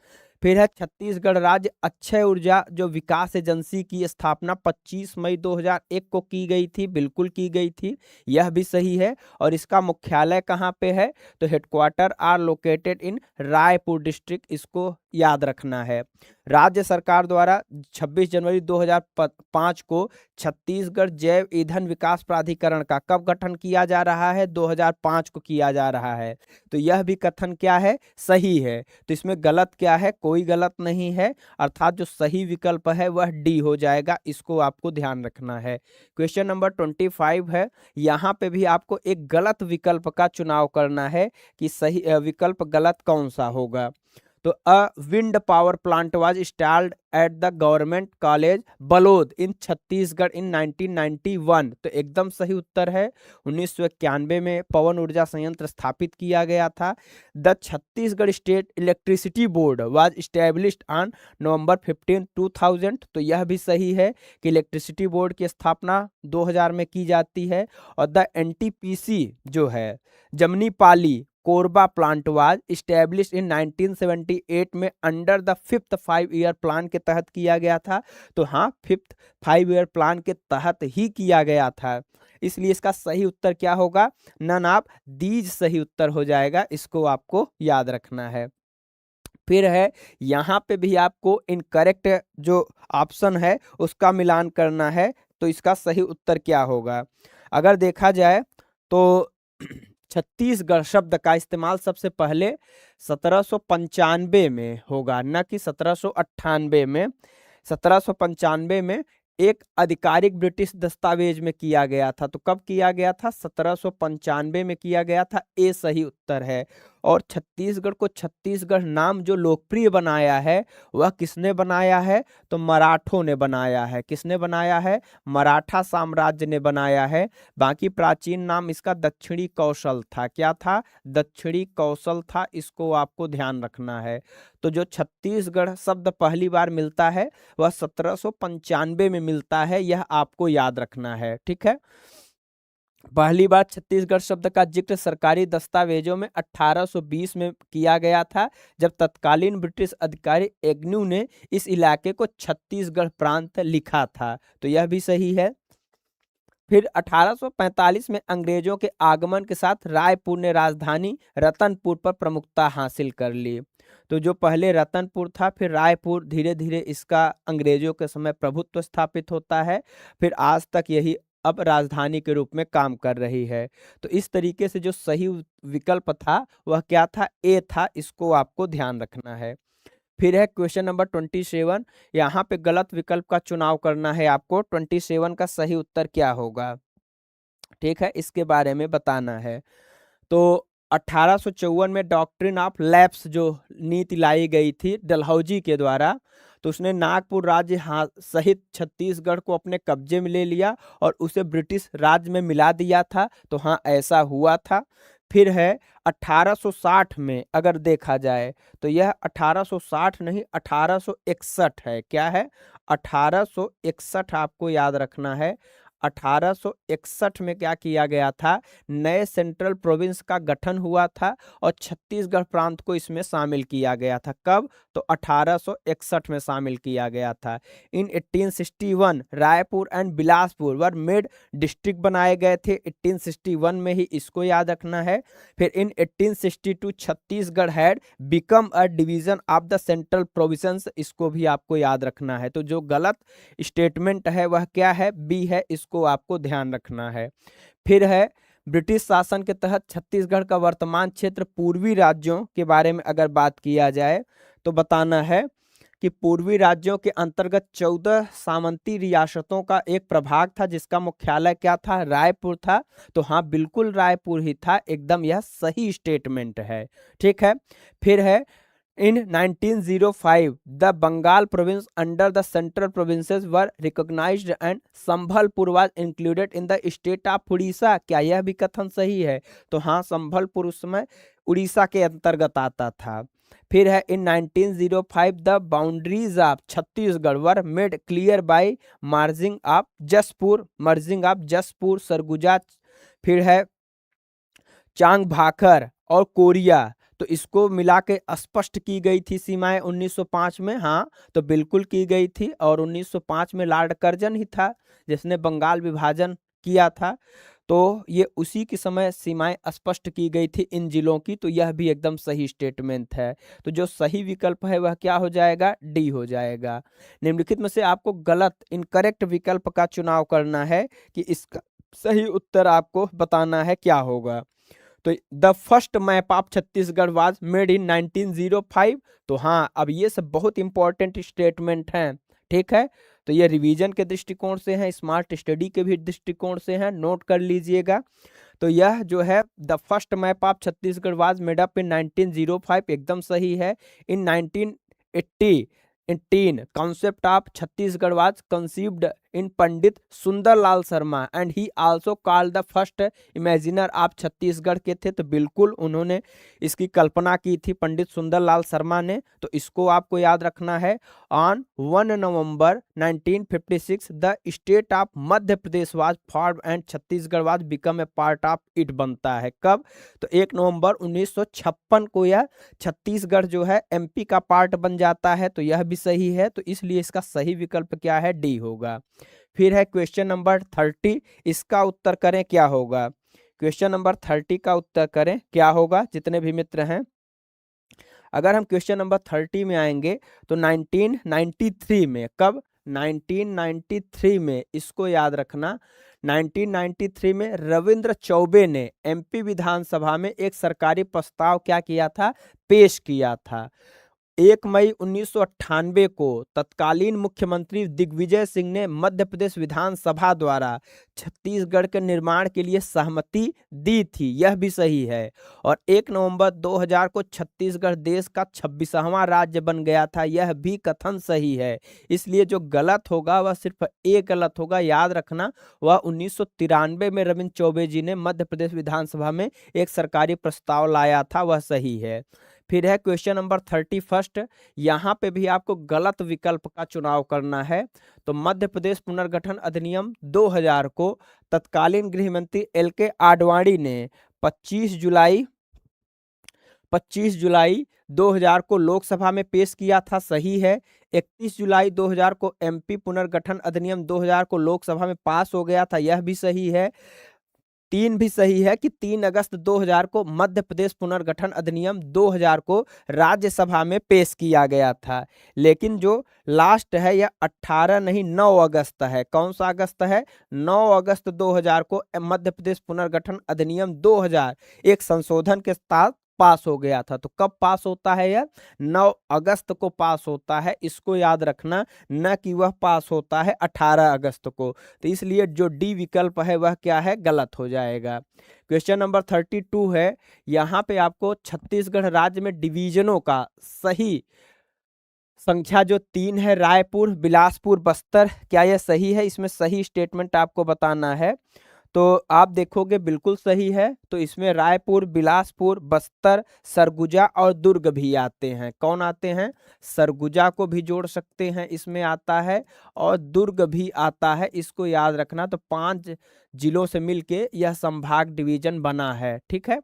फिर है छत्तीसगढ़ राज्य अक्षय ऊर्जा जो विकास एजेंसी की स्थापना 25 मई 2001 को की गई थी, बिल्कुल की गई थी, यह भी सही है। और इसका मुख्यालय कहाँ पे है? तो headquarter are located in Raipur district, इसको याद रखना है। राज्य सरकार द्वारा 26 जनवरी 2005 को छत्तीसगढ़ जैव ईंधन विकास प्राधिकरण का कब गठन किया जा रहा है? 2005 को किया जा रहा है। तो यह भी कथन क्या है? सही है। तो इसमें गलत क्या है? कोई गलत नहीं है, अर्थात जो सही विकल्प है वह डी हो जाएगा, इसको आपको ध्यान रखना है। क्वेश्चन नंबर 25 है। यहाँ पे भी आपको एक गलत विकल्प का चुनाव करना है कि सही विकल्प गलत कौन सा होगा। तो a wind power plant was installed at the government college Balod इन छत्तीसगढ़ इन 1991। तो एकदम सही उत्तर है, 1991 में पवन ऊर्जा संयंत्र स्थापित किया गया था। The Chhattisgarh state electricity board was established on November 15 2000। तो यह भी सही है कि इलेक्ट्रिसिटी बोर्ड की स्थापना 2000 में की जाती है। और द एनटीपीसी जो है Jamni Pali Korba plant was establish in 1978 में under the 5th 5 year plan के तहत किया गया था। तो हाँ, 5th 5 ईयर प्लान के तहत ही किया गया था, इसलिए इसका सही उत्तर क्या होगा, नन ऑफ दीज सही उत्तर हो जाएगा, इसको आपको याद रखना है। फिर है यहाँ पे भी आपको इनकरेक्ट जो ऑप्शन है उसका मिलान करना है, तो इसका सही उत्तर क्या होगा। अगर देखा जाए तो छत्तीसगढ़ शब्द का इस्तेमाल सबसे पहले 1795 में होगा, न कि 1798 में। 1795 में एक आधिकारिक ब्रिटिश दस्तावेज में किया गया था। तो कब किया गया था, 1795 में किया गया था, ए सही उत्तर है। और छत्तीसगढ़ को छत्तीसगढ़ नाम जो लोकप्रिय बनाया है वह किसने बनाया है, तो मराठों ने बनाया है। किसने बनाया है, मराठा साम्राज्य ने बनाया है। बाकी प्राचीन नाम इसका दक्षिणी कौशल था। क्या था, दक्षिणी कौशल था, इसको आपको ध्यान रखना है। तो जो छत्तीसगढ़ शब्द पहली बार मिलता है वह 1795 में मिलता है, यह आपको याद रखना है, ठीक है। पहली बार छत्तीसगढ़ शब्द का जिक्र सरकारी दस्तावेजों में 1820 में किया गया था, जब तत्कालीन ब्रिटिश अधिकारी एग्न्यू ने इस इलाके को छत्तीसगढ़ प्रांत लिखा था। तो यह भी सही है। फिर 1845 में अंग्रेजों के आगमन के साथ रायपुर ने राजधानी रतनपुर पर प्रमुखता हासिल कर ली। तो जो पहले रतनपुर था, फिर रायपुर, धीरे धीरे इसका अंग्रेजों के समय प्रभुत्व स्थापित होता है, फिर आज तक यही अब राजधानी के रूप में काम कर रही है। तो इस तरीके से जो सही विकल्प था वह क्या था, ए था, इसको आपको ध्यान रखना है। फिर है क्वेश्चन नंबर 27, यहाँ पे गलत विकल्प का चुनाव करना है आपको। 27 का सही उत्तर क्या होगा, ठीक है, इसके बारे में बताना है। तो 1854 में डॉक्ट्रिन ऑफ लैप्स जो नीति लाई गई थी डलहौजी के द्वारा, तो उसने नागपुर राज्य सहित छत्तीसगढ़ को अपने कब्जे में ले लिया और उसे ब्रिटिश राज्य में मिला दिया था। तो हाँ, ऐसा हुआ था। फिर है 1860 में अगर देखा जाए तो यह 1860 नहीं 1861 है। क्या है, 1861 आपको याद रखना है। 1861 में क्या किया गया था, नए सेंट्रल प्रोविंस का गठन हुआ था और छत्तीसगढ़ प्रांत को इसमें शामिल किया गया था। कब, तो 1861 में शामिल किया गया था। इन 1861 Raipur and Bilaspur were made district बनाए गए थे, 1861 में ही, इसको याद रखना है। फिर इन 1862 Chhattisgarh had become a division of the central province, इसको भी आपको याद रखना है। तो जो गलत स्टेटमेंट है वह क्या है, बी है, इसको आपको ध्यान रखना है। फिर है ब्रिटिश शासन के तहत छत्तीसगढ़ का वर्तमान क्षेत्र पूर्वी राज्यों के बारे में अगर बात किया जाए तो बताना है कि पूर्वी राज्यों के अंतर्गत 14 सामंती रियासतों का एक प्रभाग था जिसका मुख्यालय क्या था, रायपुर था। तो हाँ, बिल्कुल रायपुर ही था, एकदम यह सही स्टेटमेंट है, ठीक है। फिर है In 1905, the Bengal province under the central provinces were recognized and Sambalpur was included in the state of Orissa. क्या यह भी कथन सही है, तो हाँ, संभलपुर उस समय उड़ीसा के अंतर्गत आता था। फिर है in 1905 the boundaries of Chhattisgarh were made clear by merging of Jashpur Surguja. फिर है चांग भाखर और कोरिया, तो इसको मिला के स्पष्ट की गई थी सीमाएं 1905 में। हाँ, तो बिल्कुल की गई थी, और 1905 में लॉर्ड कर्जन ही था जिसने बंगाल विभाजन किया था। तो ये उसी के समय सीमाएं स्पष्ट की गई थी इन जिलों की। तो यह भी एकदम सही स्टेटमेंट है। तो जो सही विकल्प है वह क्या हो जाएगा, डी हो जाएगा। निम्नलिखित में से आपको गलत इनकरेक्ट विकल्प का चुनाव करना है कि इसका सही उत्तर आपको बताना है क्या होगा। तो the first map of Chhattisgarh was made in 1905। तो हाँ, अब ये सब बहुत इंपॉर्टेंट स्टेटमेंट हैं, ठीक है। तो ये रिवीजन के दृष्टिकोण से हैं, स्मार्ट स्टडी के भी दृष्टिकोण से हैं, नोट कर लीजिएगा। तो यह जो है the first map of Chhattisgarh was made up in 1905, एकदम सही है। In 1918 concept of Chhattisgarh was conceived in Pandit Sundarlal Sharma and he also called the first imaginer of Chhattisgarh के थे। तो बिल्कुल उन्होंने इसकी कल्पना की थी पंडित सुंदरलाल शर्मा ने। तो इसको आपको याद रखना है। On 1 November 1956 the state of Madhya Pradesh was form and Chhattisgarh was become a part of it, बनता है कब? तो 1 नवंबर 1956 को यह छत्तीसगढ़ जो है एमपी का पार्ट बन जाता है। तो यह भी सही है। तो इसलिए इसका सही विकल्प क्या है? डी होगा। फिर है क्वेश्चन नंबर 30, इसका उत्तर करें क्या होगा? क्वेश्चन नंबर 30 का उत्तर करें क्या होगा जितने भी मित्र हैं। अगर हम क्वेश्चन नंबर 30 में आएंगे तो 1993 में, कब? 1993 में, इसको याद रखना। 1993 में रविंद्र चौबे ने एमपी विधानसभा में एक सरकारी प्रस्ताव क्या किया था? पेश किया था। 1 मई 1998 को तत्कालीन मुख्यमंत्री दिग्विजय सिंह ने मध्य प्रदेश विधानसभा द्वारा छत्तीसगढ़ के निर्माण के लिए सहमति दी थी, यह भी सही है। और 1 नवंबर 2000 को छत्तीसगढ़ देश का 26वां राज्य बन गया था, यह भी कथन सही है। इसलिए जो गलत होगा वह सिर्फ एक गलत होगा, याद रखना। वह 1993 में रविंद्र चौबे जी ने मध्य प्रदेश विधानसभा में एक सरकारी प्रस्ताव लाया था, वह सही है। फिर है क्वेश्चन नंबर 31, यहाँ पे भी आपको गलत विकल्प का चुनाव करना है। तो मध्य प्रदेश पुनर्गठन अधिनियम 2000 को तत्कालीन गृह मंत्री LK आडवाणी ने 25 जुलाई 2000 को लोकसभा में पेश किया था, सही है। 31 जुलाई 2000 को एमपी पुनर्गठन अधिनियम 2000 को लोकसभा में पास हो गया था, यह भी सही है। 3 भी सही है कि 3 अगस्त 2000 को मध्य प्रदेश पुनर्गठन अधिनियम 2000 को राज्यसभा में पेश किया गया था। लेकिन जो लास्ट है यह 18 नहीं 9 अगस्त है। कौन सा अगस्त है? 9 अगस्त 2000 को मध्य प्रदेश पुनर्गठन अधिनियम 2000 एक संशोधन के साथ पास हो गया था। तो कब पास होता है यह? 9 अगस्त को पास होता है, इसको याद रखना, न कि वह पास होता है 18 अगस्त को। तो इसलिए जो डी विकल्प है वह क्या है? गलत हो जाएगा। क्वेश्चन नंबर 32 है, यहाँ पे आपको छत्तीसगढ़ राज्य में डिवीजनों का सही संख्या जो 3 है, रायपुर, बिलासपुर, बस्तर, क्या यह सही है? इसमें सही स्टेटमेंट आपको बताना है। तो आप देखोगे बिल्कुल सही है। तो इसमें रायपुर, बिलासपुर, बस्तर, सरगुजा और दुर्ग भी आते हैं। कौन आते हैं? सरगुजा को भी जोड़ सकते हैं, इसमें आता है, और दुर्ग भी आता है, इसको याद रखना। तो 5 जिलों से मिलके यह संभाग डिवीजन बना है, ठीक है।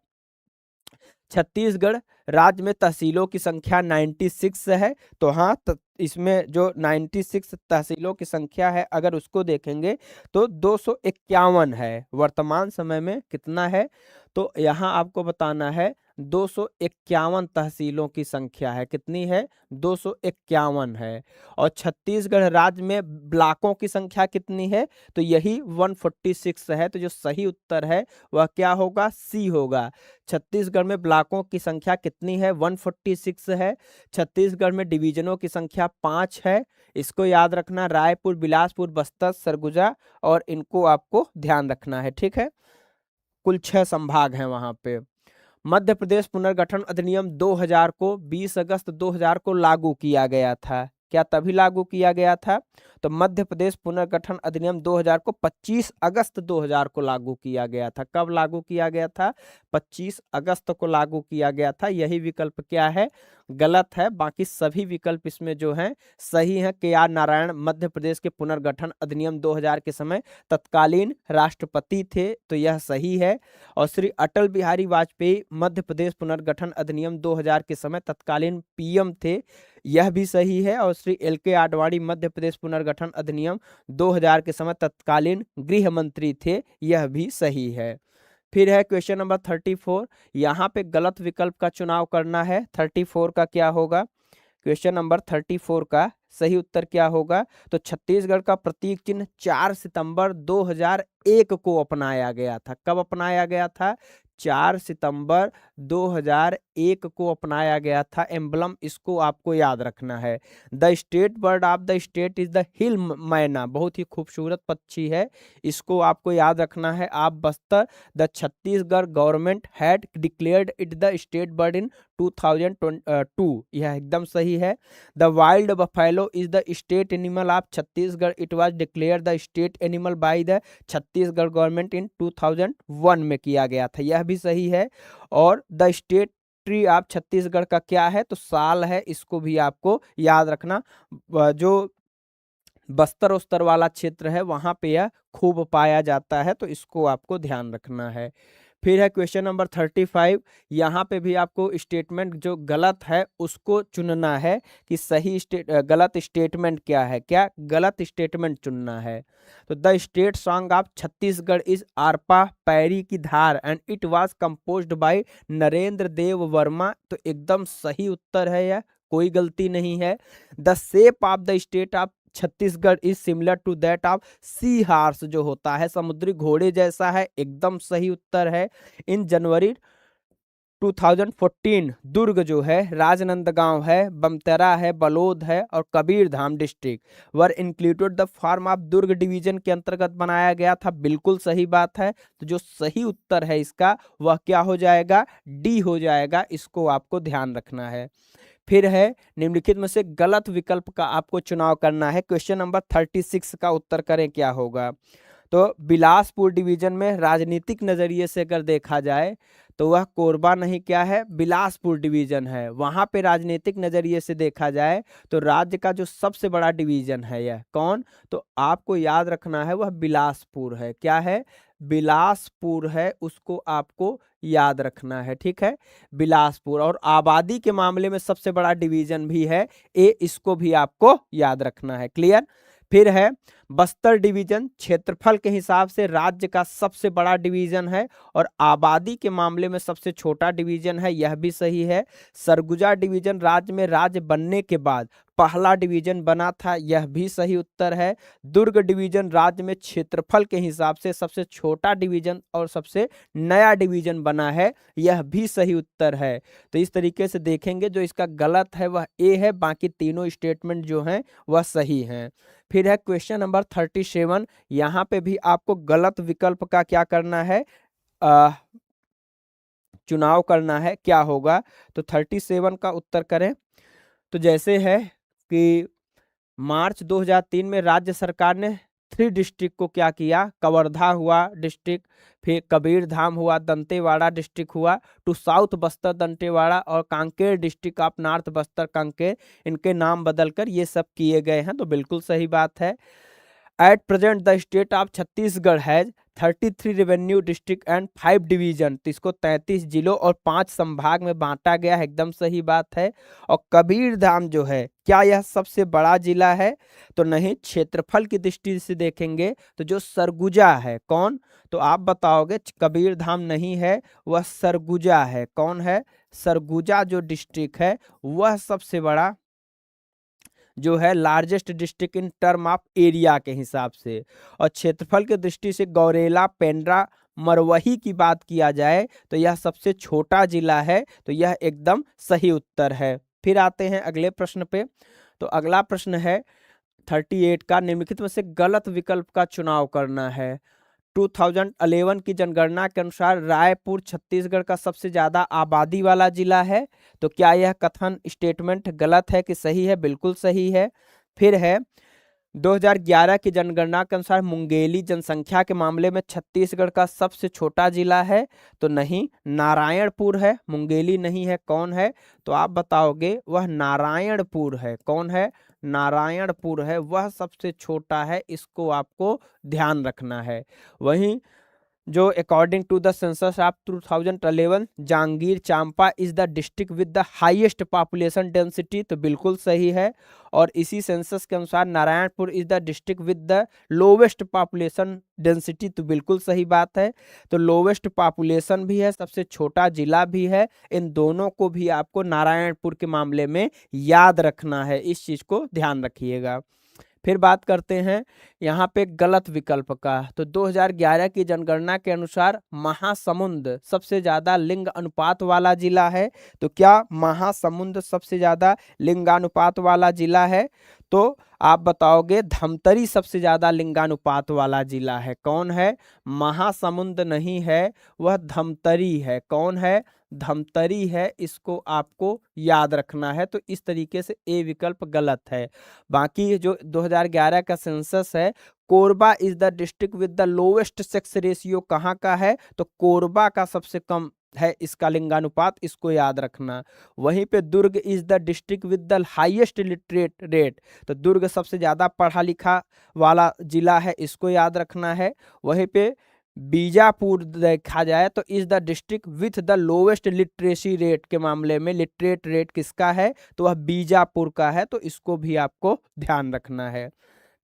छत्तीसगढ़ राज्य में तहसीलों की संख्या 96 है। तो हाँ, इसमें जो 96 तहसीलों की संख्या है अगर उसको देखेंगे तो 251 है। वर्तमान समय में कितना है? तो यहाँ आपको बताना है 251 तहसीलों की संख्या है। कितनी है? 251 है। और छत्तीसगढ़ राज्य में ब्लॉकों की संख्या कितनी है? तो यही 146 है। तो जो सही उत्तर है वह क्या होगा? सी होगा। छत्तीसगढ़ में ब्लॉकों की संख्या कितनी है? 146 है। छत्तीसगढ़ में डिवीजनों की संख्या 5 है। इसको याद रखना, रायपुर, बिलासपुर, बस्तर, सरगुजा, और इनको आपको ध्यान रखना है, ठीक है। कुल 6 संभाग हैं वहां पे। मध्य प्रदेश पुनर्गठन अधिनियम 2000 को 20 अगस्त 2000 को लागू किया गया था। क्या तभी लागू किया गया था? तो मध्य प्रदेश पुनर्गठन अधिनियम 2000 को 25 अगस्त 2000 को लागू किया गया था। कब लागू किया गया था? 25 अगस्त को लागू किया गया था। यही विकल्प क्या है? गलत है। बाकी सभी विकल्प इसमें जो हैं सही हैं। KR नारायण मध्य प्रदेश के पुनर्गठन अधिनियम 2000 के समय तत्कालीन राष्ट्रपति थे, तो यह सही है। और श्री अटल बिहारी वाजपेयी मध्य प्रदेश पुनर्गठन अधिनियम 2000 के समय तत्कालीन PM थे, यह भी सही है। और श्री LK आडवाणी मध्य प्रदेश पुनर्गठन अधिनियम 2000 के समय तत्कालीन गृह मंत्री थे, यह भी सही है। फिर है क्वेश्चन नंबर 34, यहाँ पे गलत विकल्प का चुनाव करना है। 34 का क्या होगा? क्वेश्चन नंबर 34 का सही उत्तर क्या होगा? तो छत्तीसगढ़ का प्रतीक चिन्ह 4 सितंबर 2001 को अपनाया गया था। कब अपनाया गया था? 4 सितंबर 2001 को अपनाया गया था। एम्बलम इसको आपको याद रखना है। The state bird of the state is the हिल मैना, बहुत ही खूबसूरत पक्षी है, इसको आपको याद रखना है। आप Bastar, the Chhattisgarh government had declared it the state bird in 2002, यह एकदम सही है। The wild buffalo is the state animal of Chhattisgarh, it was declared the state animal by the Chhattisgarh government in 2001 में किया गया था, यह भी सही है। और the state tree of Chhattisgarh का क्या है, तो साल है, इसको भी आपको याद रखना। जो बस्तर उस्तर वाला क्षेत्र है वहां पे यह खूब पाया जाता है, तो इसको आपको ध्यान रखना है। फिर है क्वेश्चन नंबर 35, यहाँ पे भी आपको स्टेटमेंट जो गलत है उसको चुनना है कि सही गलत स्टेटमेंट क्या है, क्या गलत स्टेटमेंट चुनना है। तो the state song of Chhattisgarh is Arpa Pairi Ki Dhar and it was composed by Narendra Dev Verma, तो एकदम सही उत्तर है यह, कोई गलती नहीं है। The shape of the state of Chhattisgarh is similar to that of sea horse, जो होता है समुद्री घोड़े जैसा है, एकदम सही उत्तर है। इन जनवरी 2014 दुर्ग जो है, राजनांदगांव है, बमतेरा है, बलोद है और Kabir Dham district were included the form of Durg division के अंतर्गत बनाया गया था, बिल्कुल सही बात है। तो जो सही उत्तर है इसका वह क्या हो जाएगा, डी हो जाएगा, इसको आपको ध्यान रखना है। फिर है निम्नलिखित में से गलत विकल्प का आपको चुनाव करना है। क्वेश्चन नंबर 36 का उत्तर करें क्या होगा। तो बिलासपुर डिवीजन में राजनीतिक नजरिए से अगर देखा जाए तो वह कोरबा नहीं, क्या है, बिलासपुर डिवीजन है। वहां पे राजनीतिक नजरिए से देखा जाए तो राज्य का जो सबसे बड़ा डिवीजन है यह कौन, तो आपको याद रखना है वह बिलासपुर है, क्या है, बिलासपुर है, उसको आपको याद रखना है, ठीक है, बिलासपुर। और आबादी के मामले में सबसे बड़ा डिवीजन भी है ए, इसको भी आपको याद रखना है, क्लियर। फिर है बस्तर डिवीजन क्षेत्रफल के हिसाब से राज्य का सबसे बड़ा डिवीजन है और आबादी के मामले में सबसे छोटा डिवीजन है, यह भी सही है। सरगुजा डिवीजन राज्य में राज्य बनने के बाद पहला डिवीजन बना था, यह भी सही उत्तर है। दुर्ग डिवीजन राज्य में क्षेत्रफल के हिसाब से सबसे छोटा डिवीजन और सबसे नया डिवीजन बना है, यह भी सही उत्तर है। तो इस तरीके से देखेंगे जो इसका गलत है वह ए है, बाकी तीनों स्टेटमेंट जो हैं वह सही हैं। फिर है क्वेश्चन नंबर 37, यहाँ पे भी आपको गलत विकल्प का क्या करना है, चुनाव करना है, क्या होगा। तो 37 का उत्तर करें तो जैसे है कि मार्च 2003 में राज्य सरकार ने 3 डिस्ट्रिक्ट को क्या किया, कवर्धा हुआ डिस्ट्रिक्ट, फिर कबीर धाम हुआ, दंतेवाड़ा डिस्ट्रिक्ट हुआ, टू साउथ बस्तर दंतेवाड़ा और Kanker district of north Bastar Kanker, इनके नाम बदलकर ये सब किए गए हैं, तो बिल्कुल सही बात है। At present the state of Chhattisgarh has 33 revenue district and 5 division, तो इसको 33 जिलों और 5 संभाग में बांटा गया है, एकदम सही बात है। और कबीर धाम जो है, क्या यह सबसे बड़ा जिला है, तो नहीं, क्षेत्रफल की दृष्टि से देखेंगे तो जो सरगुजा है, कौन, तो आप बताओगे कबीर धाम नहीं है, वह सरगुजा है, कौन है, सरगुजा जो डिस्ट्रिक्ट है वह सबसे बड़ा जो है largest district in term of area के हिसाब से। और क्षेत्रफल की दृष्टि से गौरेला, पेंड्रा, मरवही की बात किया जाए तो यह सबसे छोटा जिला है, तो यह एकदम सही उत्तर है। फिर आते हैं अगले प्रश्न पे। तो अगला प्रश्न है 38 का, निम्नलिखित में से गलत विकल्प का चुनाव करना है। 2011 की जनगणना के अनुसार रायपुर छत्तीसगढ़ का सबसे ज्यादा आबादी वाला जिला है, तो क्या यह कथन स्टेटमेंट गलत है कि सही है, बिल्कुल सही है। फिर है 2011 की जनगणना के अनुसार मुंगेली जनसंख्या के मामले में छत्तीसगढ़ का सबसे छोटा जिला है, तो नहीं, नारायणपुर है, मुंगेली नहीं है, कौन है, तो आप बताओगे वह नारायणपुर है, कौन है, नारायणपुर है, वह सबसे छोटा है, इसको आपको ध्यान रखना है। वहीं जो according to the census of 2011 Janjgir Champa is the district with the highest population density, तो बिल्कुल सही है। और इसी सेंसस के अनुसार Narayanpur is the district with the lowest population density, तो बिल्कुल सही बात है। तो लोवेस्ट पॉपुलेशन भी है, सबसे छोटा जिला भी है, इन दोनों को भी आपको नारायणपुर के मामले में याद रखना है, इस चीज को ध्यान रखिएगा। फिर बात करते हैं यहाँ पे गलत विकल्प का। तो 2011 की जनगणना के अनुसार महासमुंद सबसे ज्यादा लिंग अनुपात वाला जिला है। तो क्या महासमुंद सबसे ज्यादा लिंगानुपात वाला जिला है? तो आप बताओगे धमतरी सबसे ज्यादा लिंगानुपात वाला जिला है। कौन है? महासमुंद नहीं है, वह धमतरी है। कौन है? धमतरी है। इसको आपको याद रखना है। तो इस तरीके से ए विकल्प गलत है। बाकी जो 2011 का सेंसस है, Korba is the district with the lowest sex ratio कहाँ का है? तो कोरबा का सबसे कम है इसका लिंगानुपात, इसको याद रखना। वहीं पे Durg is the district with the highest literate rate, तो दुर्ग सबसे ज्यादा पढ़ा लिखा वाला जिला है, इसको याद रखना है। वहीं पे बीजापुर देखा जाए तो is the district with the lowest literacy rate के मामले में लिटरेट रेट किसका है? तो वह बीजापुर का है। तो इसको भी आपको ध्यान रखना है।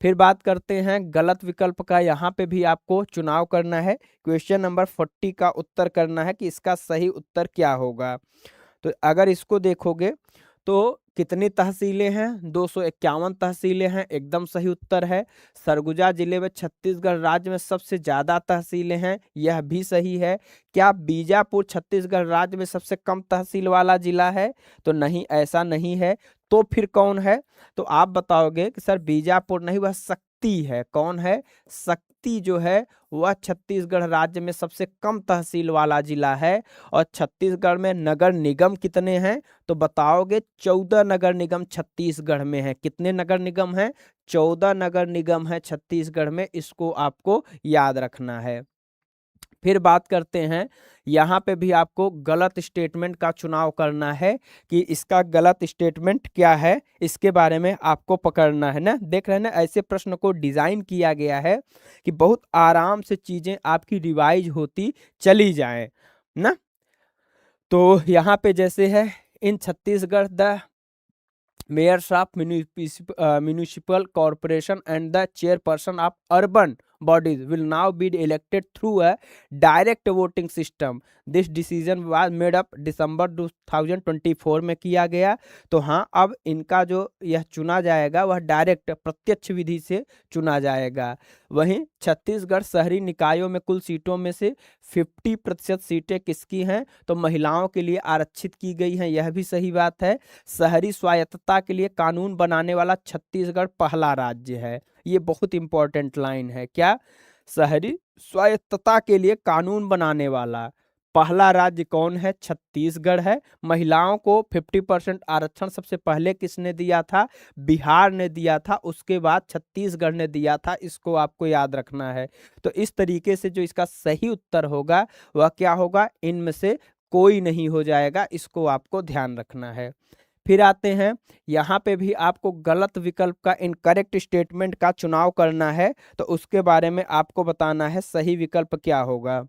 फिर बात करते हैं गलत विकल्प का। यहाँ पे भी आपको चुनाव करना है। क्वेश्चन नंबर 40 का उत्तर करना है कि इसका सही उत्तर क्या होगा। तो अगर इसको देखोगे तो कितनी तहसीलें हैं? 251 तहसीलें हैं, एकदम सही उत्तर है। सरगुजा जिले में छत्तीसगढ़ राज्य में सबसे ज्यादा तहसीलें हैं, यह भी सही है। क्या बीजापुर छत्तीसगढ़ राज्य में सबसे कम तहसील वाला जिला है? तो नहीं, ऐसा नहीं है। तो फिर कौन है? तो आप बताओगे कि सर बीजापुर नहीं, वह शक्ति है। कौन है? शक्ति जो है वह छत्तीसगढ़ राज्य में सबसे कम तहसील वाला जिला है। और छत्तीसगढ़ में नगर निगम कितने हैं? तो बताओगे 14 नगर निगम छत्तीसगढ़ में है। कितने नगर निगम हैं? 14 नगर निगम है छत्तीसगढ़ में। इसको आपको याद रखना है। फिर बात करते हैं, यहाँ पे भी आपको गलत स्टेटमेंट का चुनाव करना है कि इसका गलत स्टेटमेंट क्या है, इसके बारे में आपको पकड़ना है ना। देख रहे हैं ना, ऐसे प्रश्न को डिजाइन किया गया है कि बहुत आराम से चीजें आपकी रिवाइज होती चली जाएं ना। तो यहाँ पे जैसे है, in Chhattisgarh the mayors of municipal corporation and the chairperson of urban bodies will now be elected through a direct voting system. This decision was made up December 2024 में किया गया। तो हाँ, अब इनका जो यह चुना जाएगा वह डायरेक्ट प्रत्यक्ष विधि से चुना जाएगा। वहीं छत्तीसगढ़ शहरी निकायों में कुल सीटों में से 50% सीटें किसकी हैं? तो महिलाओं के लिए आरक्षित की गई हैं, यह भी सही बात है। शहरी स्वायत्तता के लिए कानून बनाने वाला छत्तीसगढ़ पहला राज्य है। ये बहुत इंपॉर्टेंट लाइन है। क्या? शहरी स्वायत्तता के लिए कानून बनाने वाला पहला राज्य कौन है? छत्तीसगढ़ है। महिलाओं को 50% आरक्षण सबसे पहले किसने दिया था? बिहार ने दिया था, उसके बाद छत्तीसगढ़ ने दिया था। इसको आपको याद रखना है। तो इस तरीके से जो इसका सही उत्तर होगा वह क्या होगा? इनमें से कोई नहीं हो जाएगा, इसको आपको ध्यान रखना है। फिर आते हैं, यहाँ पे भी आपको गलत विकल्प का इनकरेक्ट स्टेटमेंट का चुनाव करना है। तो उसके बारे में आपको बताना है सही विकल्प क्या होगा।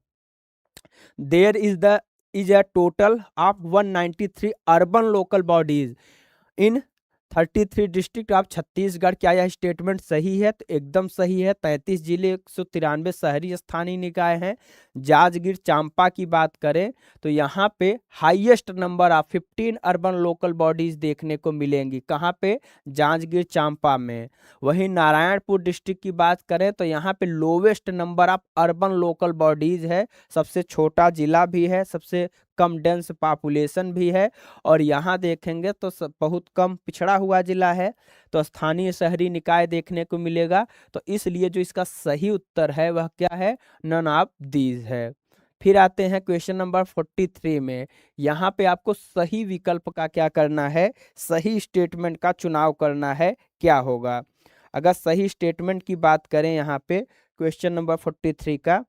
There is a total of 193 urban local bodies in 33 district of Chhattisgarh. क्या यह स्टेटमेंट सही है? तो एकदम सही है। 33 जिले 193 शहरी स्थानीय निकाय हैं। जांजगीर चांपा की बात करें तो यहाँ पे highest number of 15 urban local bodies देखने को मिलेंगी। कहाँ पे? जांजगीर चांपा में। वहीं नारायणपुर डिस्ट्रिक्ट की बात करें तो यहाँ पे lowest number of urban local bodies है। सबसे छोटा जिला भी है, सबसे कम डेंस पॉपुलेशन भी है। और यहाँ देखेंगे तो बहुत कम पिछड़ा हुआ जिला है, तो स्थानीय शहरी निकाय देखने को मिलेगा। तो इसलिए जो इसका सही उत्तर है वह क्या है? नन ऑफ दीज है। फिर आते हैं क्वेश्चन नंबर 43 में। यहाँ पे आपको सही विकल्प का क्या करना है? सही स्टेटमेंट का चुनाव करना है। क्या होगा? अगर सही स्टेटमेंट की बात करें यहाँ पे क्वेश्चन नंबर 43 का,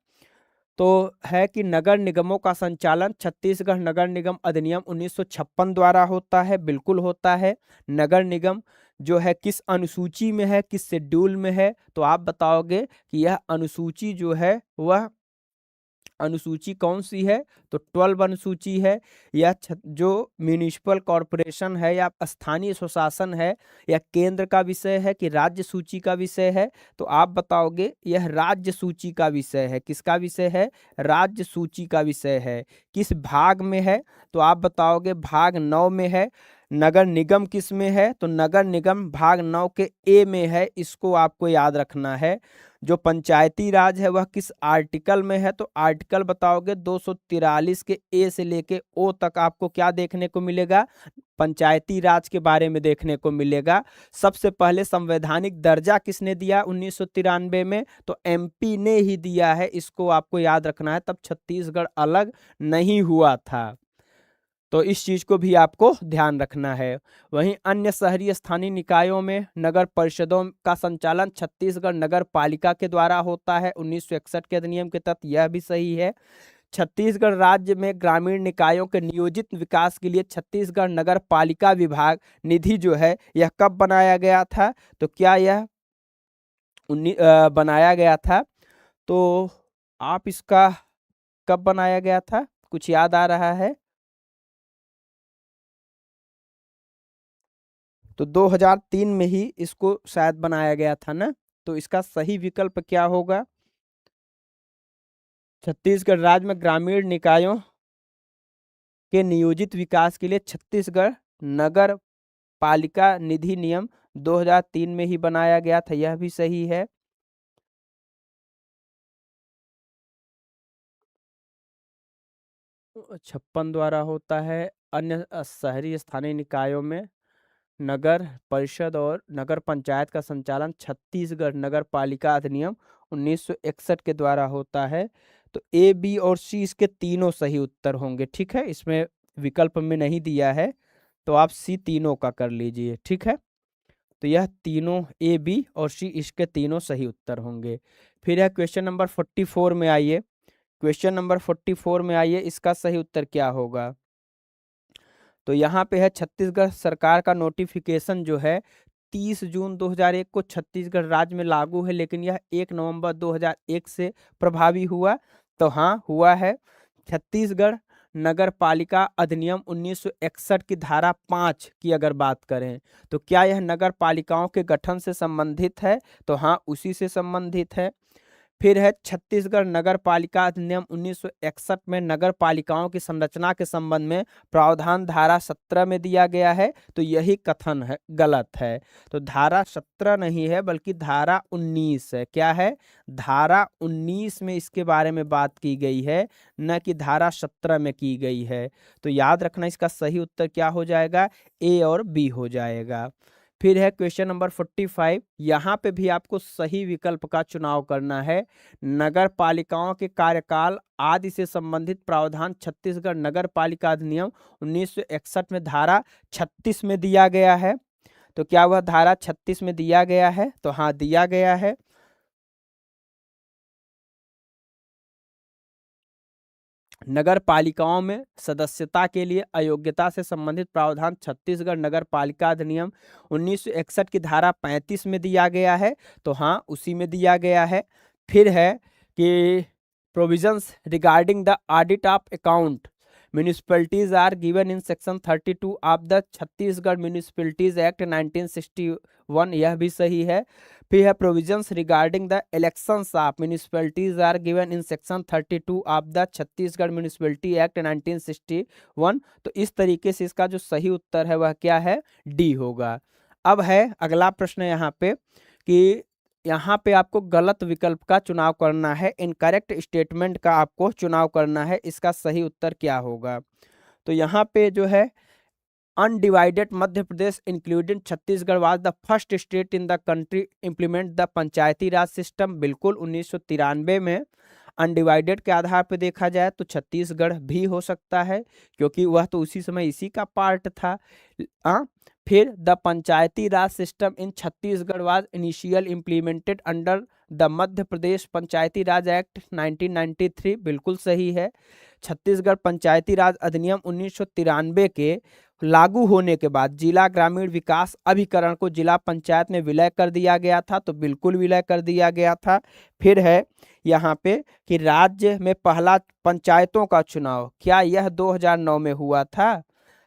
तो है कि नगर निगमों का संचालन छत्तीसगढ़ नगर निगम अधिनियम 1956 द्वारा होता है। बिल्कुल होता है। नगर निगम जो है किस अनुसूची में है, किस शेड्यूल में है? तो आप बताओगे कि यह अनुसूची जो है वह अनुसूची कौन सी है? तो 12 अनुसूची है। यह जो म्यूनिसिपल कॉरपोरेशन है या स्थानीय स्वशासन है, यह केंद्र का विषय है कि राज्य सूची का विषय है? तो आप बताओगे यह राज्य सूची का विषय है। किसका विषय है? राज्य सूची का विषय है। किस भाग में है? तो आप बताओगे भाग 9 में है। नगर निगम किस में है? तो नगर निगम भाग 9 के ए में है, इसको आपको याद रखना है। जो पंचायती राज है वह किस आर्टिकल में है? तो आर्टिकल बताओगे 243 के ए से लेके ओ तक आपको क्या देखने को मिलेगा? पंचायती राज के बारे में देखने को मिलेगा। सबसे पहले संवैधानिक दर्जा किसने दिया 1993 में? तो एमपी ने ही दिया है, इसको आपको याद रखना है। तब छत्तीसगढ़ अलग नहीं हुआ था, तो इस चीज को भी आपको ध्यान रखना है। वहीं अन्य शहरी स्थानीय निकायों में नगर परिषदों का संचालन छत्तीसगढ़ नगर पालिका के द्वारा होता है 1961 के अधिनियम के तहत, यह भी सही है। छत्तीसगढ़ राज्य में ग्रामीण निकायों के नियोजित विकास के लिए छत्तीसगढ़ नगर पालिका विभाग निधि जो है यह कब बनाया गया था? तो क्या यह बनाया गया था? तो आप इसका कब बनाया गया था, कुछ याद आ रहा है? तो 2003 में ही इसको शायद बनाया गया था ना। तो इसका सही विकल्प क्या होगा? छत्तीसगढ़ राज्य में ग्रामीण निकायों के नियोजित विकास के लिए छत्तीसगढ़ नगर पालिका निधि नियम 2003 में ही बनाया गया था, यह भी सही है। छप्पन द्वारा होता है। अन्य शहरी स्थानीय निकायों में नगर परिषद और नगर पंचायत का संचालन छत्तीसगढ़ नगर पालिका अधिनियम 1961 के द्वारा होता है। तो ए, बी और सी इसके तीनों सही उत्तर होंगे, ठीक है। इसमें विकल्प में नहीं दिया है, तो आप सी तीनों का कर लीजिए, ठीक है। तो यह तीनों ए, बी और सी इसके तीनों सही उत्तर होंगे। फिर है क्वेश्चन नंबर 44 में आइए। क्वेश्चन नंबर 44 में आइए, इसका सही उत्तर क्या होगा? तो यहाँ पे है छत्तीसगढ़ सरकार का नोटिफिकेशन जो है 30 जून 2001 को छत्तीसगढ़ राज्य में लागू है, लेकिन यह 1 नवंबर 2001 से प्रभावी हुआ। तो हाँ, हुआ है। छत्तीसगढ़ नगर पालिका अधिनियम 1961 की धारा 5 की अगर बात करें तो क्या यह नगर पालिकाओं के गठन से संबंधित है? तो हाँ, उसी से संबंधित है। फिर है छत्तीसगढ़ नगर पालिका अधिनियम 1961 में नगर पालिकाओं की संरचना के संबंध में प्रावधान धारा 17 में दिया गया है, तो यही कथन है, गलत है। तो धारा 17 नहीं है बल्कि धारा 19 है। क्या है? धारा 19 में इसके बारे में बात की गई है, न कि धारा 17 में की गई है। तो याद रखना, इसका सही उत्तर क्या हो जाएगा? ए और बी हो जाएगा। फिर है क्वेश्चन नंबर 45। यहाँ पे भी आपको सही विकल्प का चुनाव करना है। नगर पालिकाओं के कार्यकाल आदि से संबंधित प्रावधान छत्तीसगढ़ नगर पालिका अधिनियम 1961 में धारा 36 में दिया गया है। तो क्या वह धारा 36 में दिया गया है? तो हाँ, दिया गया है। नगर पालिकाओं में सदस्यता के लिए अयोग्यता से संबंधित प्रावधान छत्तीसगढ़ नगर पालिका अधिनियम 1961 की धारा 35 में दिया गया है। तो हाँ, उसी में दिया गया है। फिर है कि provisions regarding the audit of account municipalities are given in section 32 of the Chhattisgarh municipalities act 1961, यह भी सही है। फिर है provisions regarding the elections of municipalities are given in section 32 of the Chhattisgarh municipality act 1961। तो इस तरीके से इसका जो सही उत्तर है वह क्या है? डी होगा। अब है अगला प्रश्न यहाँ पे कि यहाँ पे आपको गलत विकल्प का चुनाव करना है, इनकरेक्ट स्टेटमेंट का आपको चुनाव करना है। इसका सही उत्तर क्या होगा? तो यहाँ पे जो है undivided Madhya Pradesh including Chhattisgarh was the first state in the country implement the Panchayati Raj system. बिल्कुल 1993 में। अनडिवाइडेड के आधार पर देखा जाए तो छत्तीसगढ़ भी हो सकता है, क्योंकि वह तो उसी समय इसी का पार्ट था। फिर the Panchayati Raj system in Chhattisgarh was initial implemented under the Madhya Pradesh Panchayati Raj act 1993, बिल्कुल सही है। छत्तीसगढ़ पंचायती राज अधिनियम 1993 के लागू होने के बाद जिला ग्रामीण विकास अभिकरण को जिला पंचायत में विलय कर दिया गया था, तो बिल्कुल विलय कर दिया गया था। फिर है यहाँ पे कि राज्य में पहला पंचायतों का चुनाव, क्या यह 2009 में हुआ था?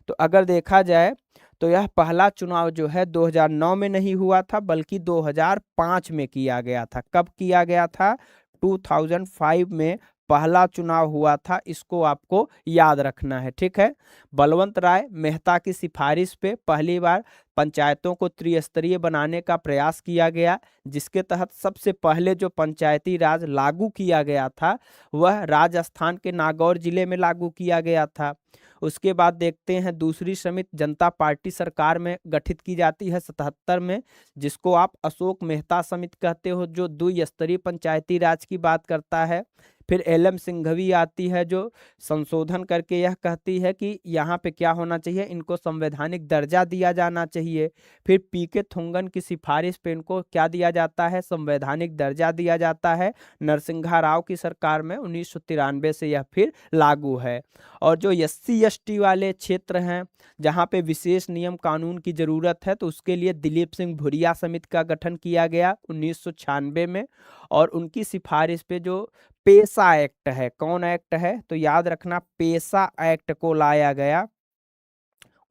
तो अगर देखा जाए तो यह पहला चुनाव जो है 2009 में नहीं हुआ था बल्कि 2005 में किया गया था। कब किया गया था? 2005 में पहला चुनाव हुआ था, इसको आपको याद रखना है। ठीक है, बलवंत राय मेहता की सिफारिश पे पहली बार पंचायतों को त्रिस्तरीय बनाने का प्रयास किया गया, जिसके तहत सबसे पहले जो पंचायती राज लागू किया गया था वह राजस्थान के नागौर जिले में लागू किया गया था। उसके बाद देखते हैं दूसरी समिति जनता पार्टी सरकार में गठित की जाती है 77 में, जिसको आप अशोक मेहता समिति कहते हो, जो द्विस्तरीय पंचायती राज की बात करता है। फिर एल.एम. सिंघवी आती है जो संशोधन करके यह कहती है कि यहाँ पे क्या होना चाहिए, इनको संवैधानिक दर्जा दिया जाना चाहिए। फिर पी.के. थुंगन की सिफारिश पे इनको क्या दिया जाता है, संवैधानिक दर्जा दिया जाता है। नरसिंहा राव की सरकार में 1993 से यह फिर लागू है। और जो SC/ST वाले क्षेत्र हैं जहाँ पे विशेष नियम कानून की जरूरत है, तो उसके लिए दिलीप सिंह भुरिया समिति का गठन किया गया 1996 में। और उनकी सिफारिश पे जो पेसा एक्ट है, कौन एक्ट है, तो याद रखना पेसा एक्ट को लाया गया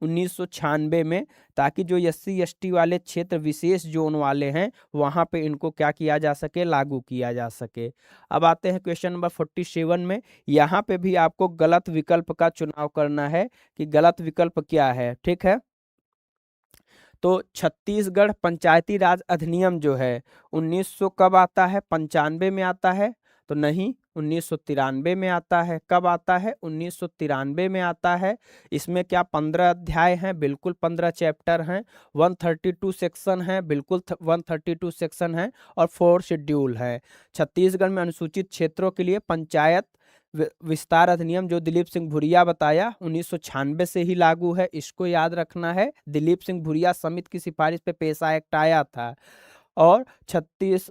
1996 में, ताकि जो SC/ST वाले क्षेत्र विशेष जोन वाले हैं वहां पे इनको क्या किया जा सके, लागू किया जा सके। अब आते हैं क्वेश्चन नंबर 47 में। यहाँ पे भी आपको गलत विकल्प का चुनाव करना है कि गलत विकल्प क्या है। ठीक है, तो छत्तीसगढ़ पंचायती राज अधिनियम जो है 1900 कब आता है, 95 में आता है, तो नहीं 1993 में आता है। कब आता है, 1993 में आता है। इसमें क्या 15 अध्याय हैं, बिल्कुल 15 चैप्टर हैं, 132 सेक्शन हैं, बिल्कुल 132 सेक्शन हैं, और 4 शेड्यूल है। छत्तीसगढ़ में अनुसूचित क्षेत्रों के लिए पंचायत विस्तार अधिनियम जो दिलीप सिंह भुरिया बताया 1996 से ही लागू है, इसको याद रखना है। दिलीप सिंह भुरिया समिति की सिफारिश पे पेसा एक्ट आया था। और 23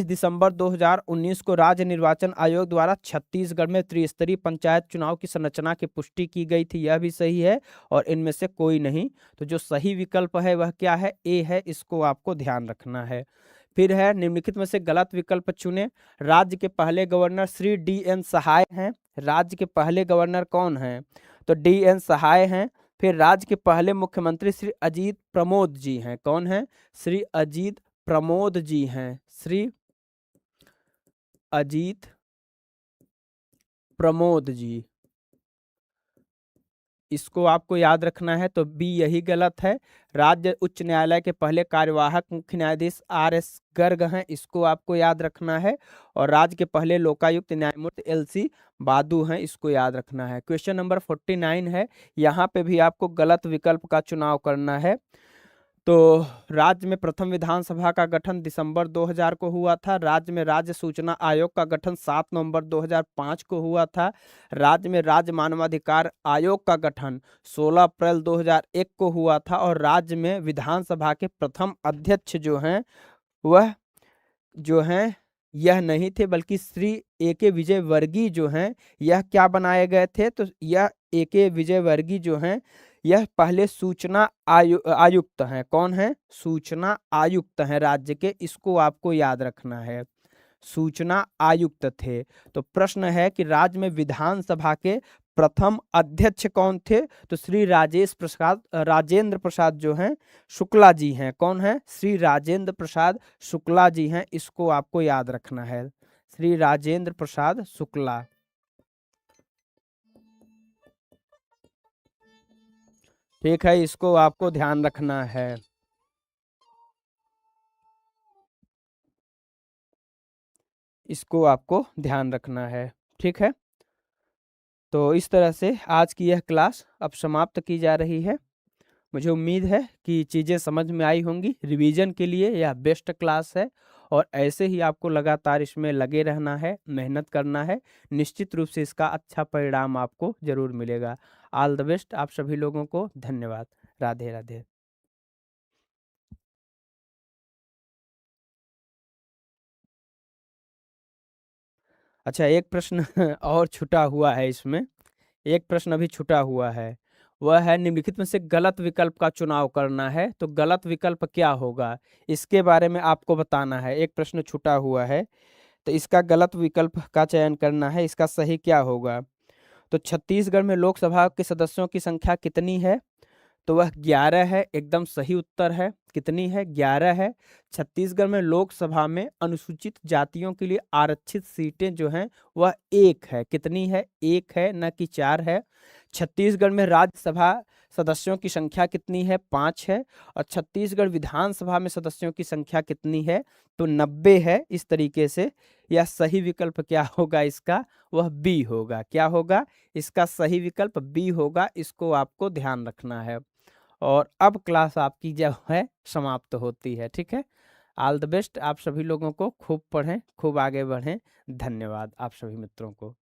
दिसंबर 2019 को राज्य निर्वाचन आयोग द्वारा छत्तीसगढ़ में त्रिस्तरीय पंचायत चुनाव की संरचना की पुष्टि की गई थी, यह भी सही है। और इनमें से कोई नहीं, तो जो सही विकल्प है वह क्या है, ए है, इसको आपको ध्यान रखना है। फिर है निम्नलिखित में से गलत विकल्प चुने। राज्य के पहले गवर्नर श्री D.N. सहाय हैं। राज्य के पहले गवर्नर कौन हैं, तो D.N. सहाय हैं। फिर राज्य के पहले मुख्यमंत्री श्री अजीत प्रमोद जी हैं। कौन हैं, श्री अजीत प्रमोद जी हैं, श्री अजीत प्रमोद जी, इसको आपको याद रखना है। तो बी यही गलत है। राज्य उच्च न्यायालय के पहले कार्यवाहक मुख्य न्यायाधीश R.S. गर्ग हैं, इसको आपको याद रखना है। और राज्य के पहले लोकायुक्त न्यायमूर्ति L.C. बादू हैं, इसको याद रखना है। क्वेश्चन नंबर 49 है, यहाँ पे भी आपको गलत विकल्प का चुनाव करना है। तो राज्य में प्रथम विधानसभा का गठन दिसंबर 2000 को हुआ था। राज्य में राज्य सूचना आयोग का गठन 7 नवंबर 2005 को हुआ था। राज्य में राज्य मानवाधिकार आयोग का गठन 16 अप्रैल 2001 को हुआ था। और राज्य में विधानसभा के प्रथम अध्यक्ष जो हैं वह जो हैं यह नहीं थे, बल्कि श्री A.K. विजयवर्गीय जो हैं यह क्या बनाए गए थे, तो यह A.K. विजयवर्गीय जो हैं यह पहले सूचना आयुक्त हैं। कौन है, सूचना आयुक्त हैं राज्य के, इसको आपको याद रखना है, सूचना आयुक्त थे। तो प्रश्न है कि राज्य में विधानसभा के प्रथम अध्यक्ष कौन थे, तो श्री राजेंद्र प्रसाद जो हैं शुक्ला जी हैं। कौन है, श्री राजेंद्र प्रसाद शुक्ला जी हैं, इसको आपको याद रखना है, श्री राजेंद्र प्रसाद शुक्ला। ठीक है, इसको आपको ध्यान रखना है। इसको आपको ध्यान रखना है। ठीक है, तो इस तरह से आज की यह क्लास अब समाप्त की जा रही है। मुझे उम्मीद है कि चीज़ें समझ में आई होंगी। रिवीजन के लिए यह बेस्ट क्लास है, और ऐसे ही आपको लगातार इसमें लगे रहना है, मेहनत करना है। निश्चित रूप से इसका अच्छा परिणाम आपको जरूर मिलेगा। ऑल द बेस्ट आप सभी लोगों को। धन्यवाद। राधे राधे। अच्छा, एक प्रश्न और छूटा हुआ है इसमें, एक प्रश्न अभी छूटा हुआ है, वह है निम्नलिखित में से गलत विकल्प का चुनाव करना है। तो गलत विकल्प क्या होगा, इसके बारे में आपको बताना है। एक प्रश्न छूटा हुआ है, तो इसका गलत विकल्प का चयन करना है, इसका सही क्या होगा। तो छत्तीसगढ़ में लोकसभा के सदस्यों की संख्या कितनी है, तो वह 11 है, एकदम सही उत्तर है। कितनी है? 11 है। छत्तीसगढ़ में लोकसभा में अनुसूचित जातियों के लिए आरक्षित सीटें जो हैं वह 1 है। कितनी है? 1 है, न कि 4 है। छत्तीसगढ़ में राज्यसभा सदस्यों की संख्या कितनी है? 5 है। और छत्तीसगढ़ विधानसभा में सदस्यों की संख्या कितनी है? तो 90 है। इस तरीके से यह सही विकल्प क्या होगा इसका? वह बी होगा। क्या होगा? इसका सही विकल्प बी होगा। इसको आपको ध्यान रखना है। और अब क्लास आपकी जो है समाप्त होती है। ठीक है, ऑल द बेस्ट। आप सभी लोगों को खूब पढ़ें, खूब आगे बढ़ें। धन्यवाद आप सभी मित्रों को।